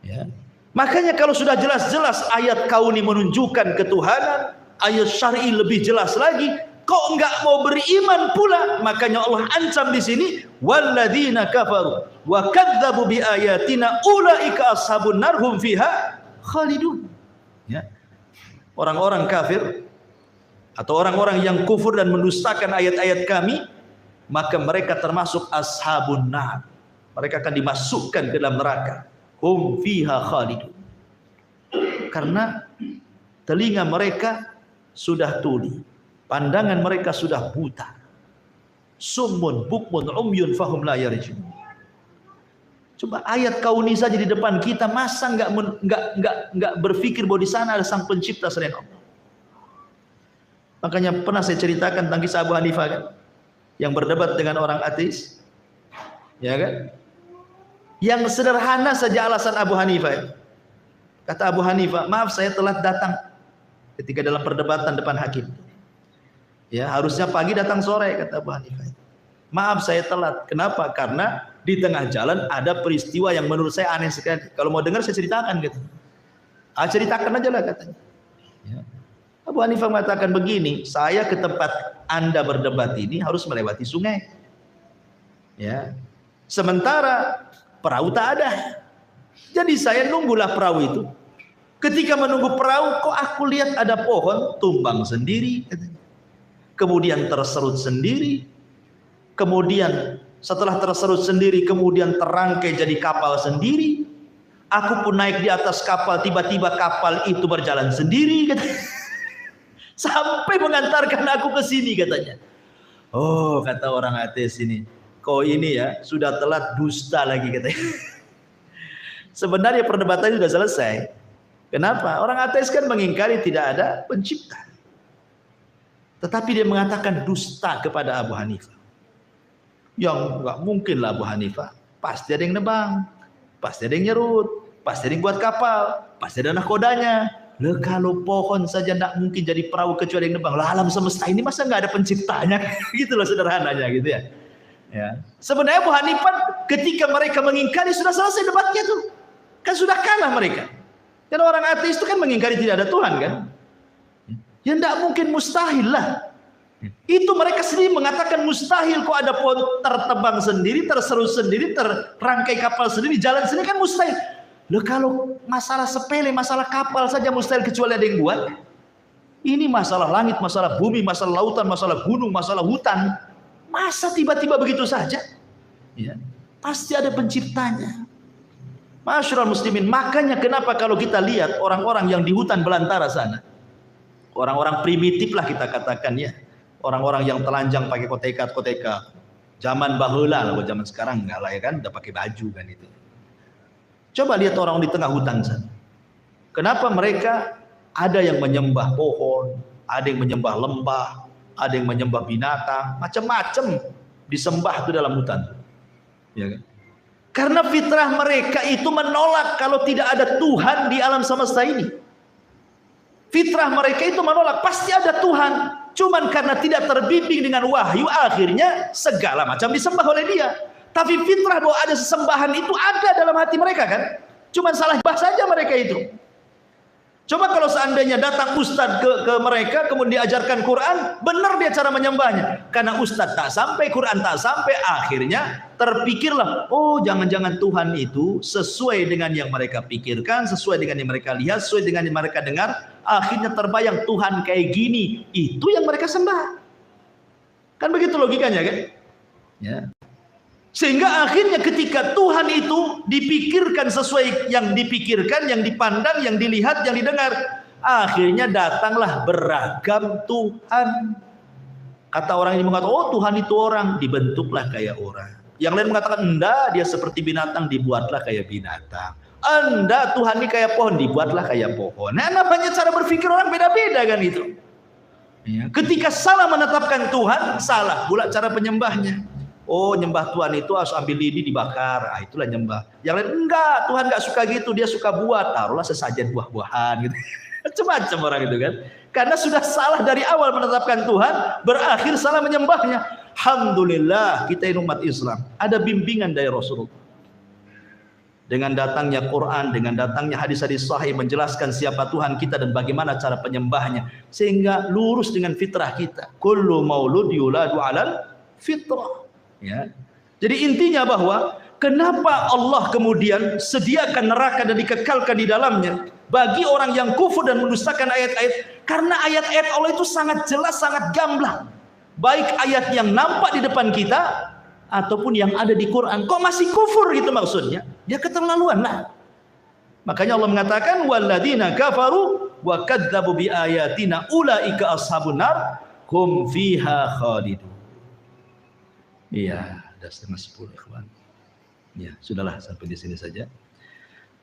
Ya. Makanya kalau sudah jelas-jelas ayat kauni menunjukkan ketuhanan, ayat syar'i lebih jelas lagi, kok enggak mau beriman pula? Makanya Allah ancam di sini, walladzina kafaru wa kadzdzabu biayatina ulaika ashabun nar hum fiha khalidun. Ya. Orang-orang kafir atau orang-orang yang kufur dan mendustakan ayat-ayat kami, maka mereka termasuk ashabun nar. Mereka akan dimasukkan ke dalam neraka. Hum fiha khalidun. Karena telinga mereka sudah tuli, pandangan mereka sudah buta. Summun bukmun umyun fahum la yarjun. Coba ayat kauni saja di depan kita, masa enggak berpikir bahwa di sana ada sang pencipta selain Allah. Makanya pernah saya ceritakan tentang kisah Abu Hanifah kan, yang berdebat dengan orang ateis, ya kan? Yang sederhana saja alasan Abu Hanifah. Kata Abu Hanifah, maaf saya telat datang ketika dalam perdebatan depan hakim. Ya, harusnya pagi datang sore, kata Abu Hanifah. Maaf saya telat. Kenapa? Karena di tengah jalan ada peristiwa yang menurut saya aneh sekali. Kalau mau dengar saya ceritakan gitu. Ceritakan aja lah katanya. Ya. Abu Hanifah mengatakan begini, saya ke tempat Anda berdebat ini harus melewati sungai. Ya. Sementara perahu tak ada. Jadi saya nunggulah perahu itu. Ketika menunggu perahu, kok aku lihat ada pohon tumbang sendiri. Kemudian terserut sendiri. Kemudian setelah terserut sendiri, kemudian terangkai jadi kapal sendiri. Aku pun naik di atas kapal, tiba-tiba kapal itu berjalan sendiri. Sampai mengantarkan aku ke sini katanya. Oh, kata orang ateis ini, kau ini ya sudah telat, dusta lagi katanya. Sebenarnya perdebatan sudah selesai. Kenapa? Orang ateis kan mengingkari tidak ada pencipta. Tetapi dia mengatakan dusta kepada Abu Hanifah. Yang enggak mungkin lah Abu Hanifah. Pasti ada yang nebang, pasti ada yang nyerut, pasti ada yang buat kapal, pasti ada nahkodanya. Loh, kalau pohon saja enggak mungkin jadi perahu kecuali yang nebang. Lah, alam semesta ini masa enggak ada penciptanya? Gitu loh sederhananya gitu ya. Ya. Sebenarnya Abu Hanifah ketika mereka mengingkari sudah selesai debatnya tuh. Kan sudah kalah mereka. Dan orang ateis itu kan mengingkari tidak ada Tuhan kan. Ya enggak mungkin, mustahil lah. Itu mereka sendiri mengatakan mustahil, kok ada pohon tertebang sendiri, terserut sendiri, terangkai kapal sendiri, jalan sendiri, kan mustahil. Loh, kalau masalah sepele, masalah kapal saja mustahil kecuali ada yang buat. Ini masalah langit, masalah bumi, masalah lautan, masalah gunung, masalah hutan. Masa tiba-tiba begitu saja? Ya, pasti ada penciptanya. Masyarul muslimin, makanya kenapa kalau kita lihat orang-orang yang di hutan belantara sana, orang-orang primitif lah kita katakan ya, orang-orang yang telanjang pakai koteka, zaman baheula lah, zaman sekarang enggak lah ya kan, udah pakai baju kan itu. Coba lihat orang di tengah hutan sana. Kenapa mereka ada yang menyembah pohon, ada yang menyembah lembah, ada yang menyembah binatang, macam-macam disembah itu dalam hutan. Ya kan? Karena fitrah mereka itu menolak kalau tidak ada Tuhan di alam semesta ini. Fitrah mereka itu menolak, pasti ada Tuhan. Cuman karena tidak terbimbing dengan wahyu, akhirnya segala macam disembah oleh dia. Tapi fitrah bahwa ada sesembahan itu ada dalam hati mereka kan. Cuman salah bahasa saja mereka itu. Coba kalau seandainya datang ustadz ke mereka, kemudian diajarkan Quran, benar dia cara menyembahnya. Karena ustadz tak sampai, Quran tak sampai, akhirnya terpikirlah, oh jangan-jangan Tuhan itu sesuai dengan yang mereka pikirkan, sesuai dengan yang mereka lihat, sesuai dengan yang mereka dengar. Akhirnya terbayang Tuhan kayak gini, itu yang mereka sembah. Kan begitu logikanya kan? Ya. Sehingga akhirnya ketika Tuhan itu dipikirkan sesuai yang dipikirkan, yang dipandang, yang dilihat, yang didengar, akhirnya datanglah beragam Tuhan. Kata orang ini mengatakan, oh Tuhan itu orang, dibentuklah kayak orang. Yang lain mengatakan, enggak, dia seperti binatang, dibuatlah kayak binatang. Enggak, Tuhan ini kayak pohon, dibuatlah kayak pohon. Nah, namanya cara berpikir orang beda-beda kan itu. Ya. Ketika salah menetapkan Tuhan, salah pula cara penyembahnya. Oh, nyembah Tuhan itu harus ambil lidi dibakar. Ah, itulah nyembah. Yang lain enggak, Tuhan enggak suka gitu, dia suka buat, taruhlah sesajen buah-buahan gitu. Macam-macam orang itu kan. Karena sudah salah dari awal menetapkan Tuhan, berakhir salah menyembahnya. Alhamdulillah kita ini umat Islam. Ada bimbingan dari Rasulullah. Dengan datangnya Quran, dengan datangnya hadis-hadis sahih menjelaskan siapa Tuhan kita dan bagaimana cara penyembahnya, sehingga lurus dengan fitrah kita. Kullu maulud yuladu 'alal fitrah. Ya. Jadi intinya bahwa kenapa Allah kemudian sediakan neraka dan dikekalkan di dalamnya bagi orang yang kufur dan mendustakan ayat-ayat? Karena ayat-ayat Allah itu sangat jelas, sangat gamblang. Baik ayat yang nampak di depan kita ataupun yang ada di Quran. Kok masih kufur gitu maksudnya? Ya keterlaluan lah. Makanya Allah mengatakan walladzina kafaru wa kadzdzabu bi ayatina ulaika ashabun nar hum fiha khalidun. Iya, sudah setengah 10 ikhwan. Ya, sudahlah sampai di sini saja.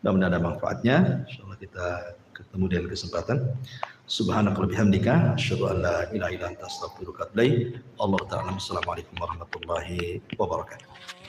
Mudah-mudahan ada manfaatnya. Insyaallah kita ketemu di lain kesempatan. Subhanakallahumma bihamdika asyhadu an la ilaha illa anta astaghfiruka wa atubu ilaik. Allahu ta'ala. Assalamualaikum warahmatullahi wabarakatuh.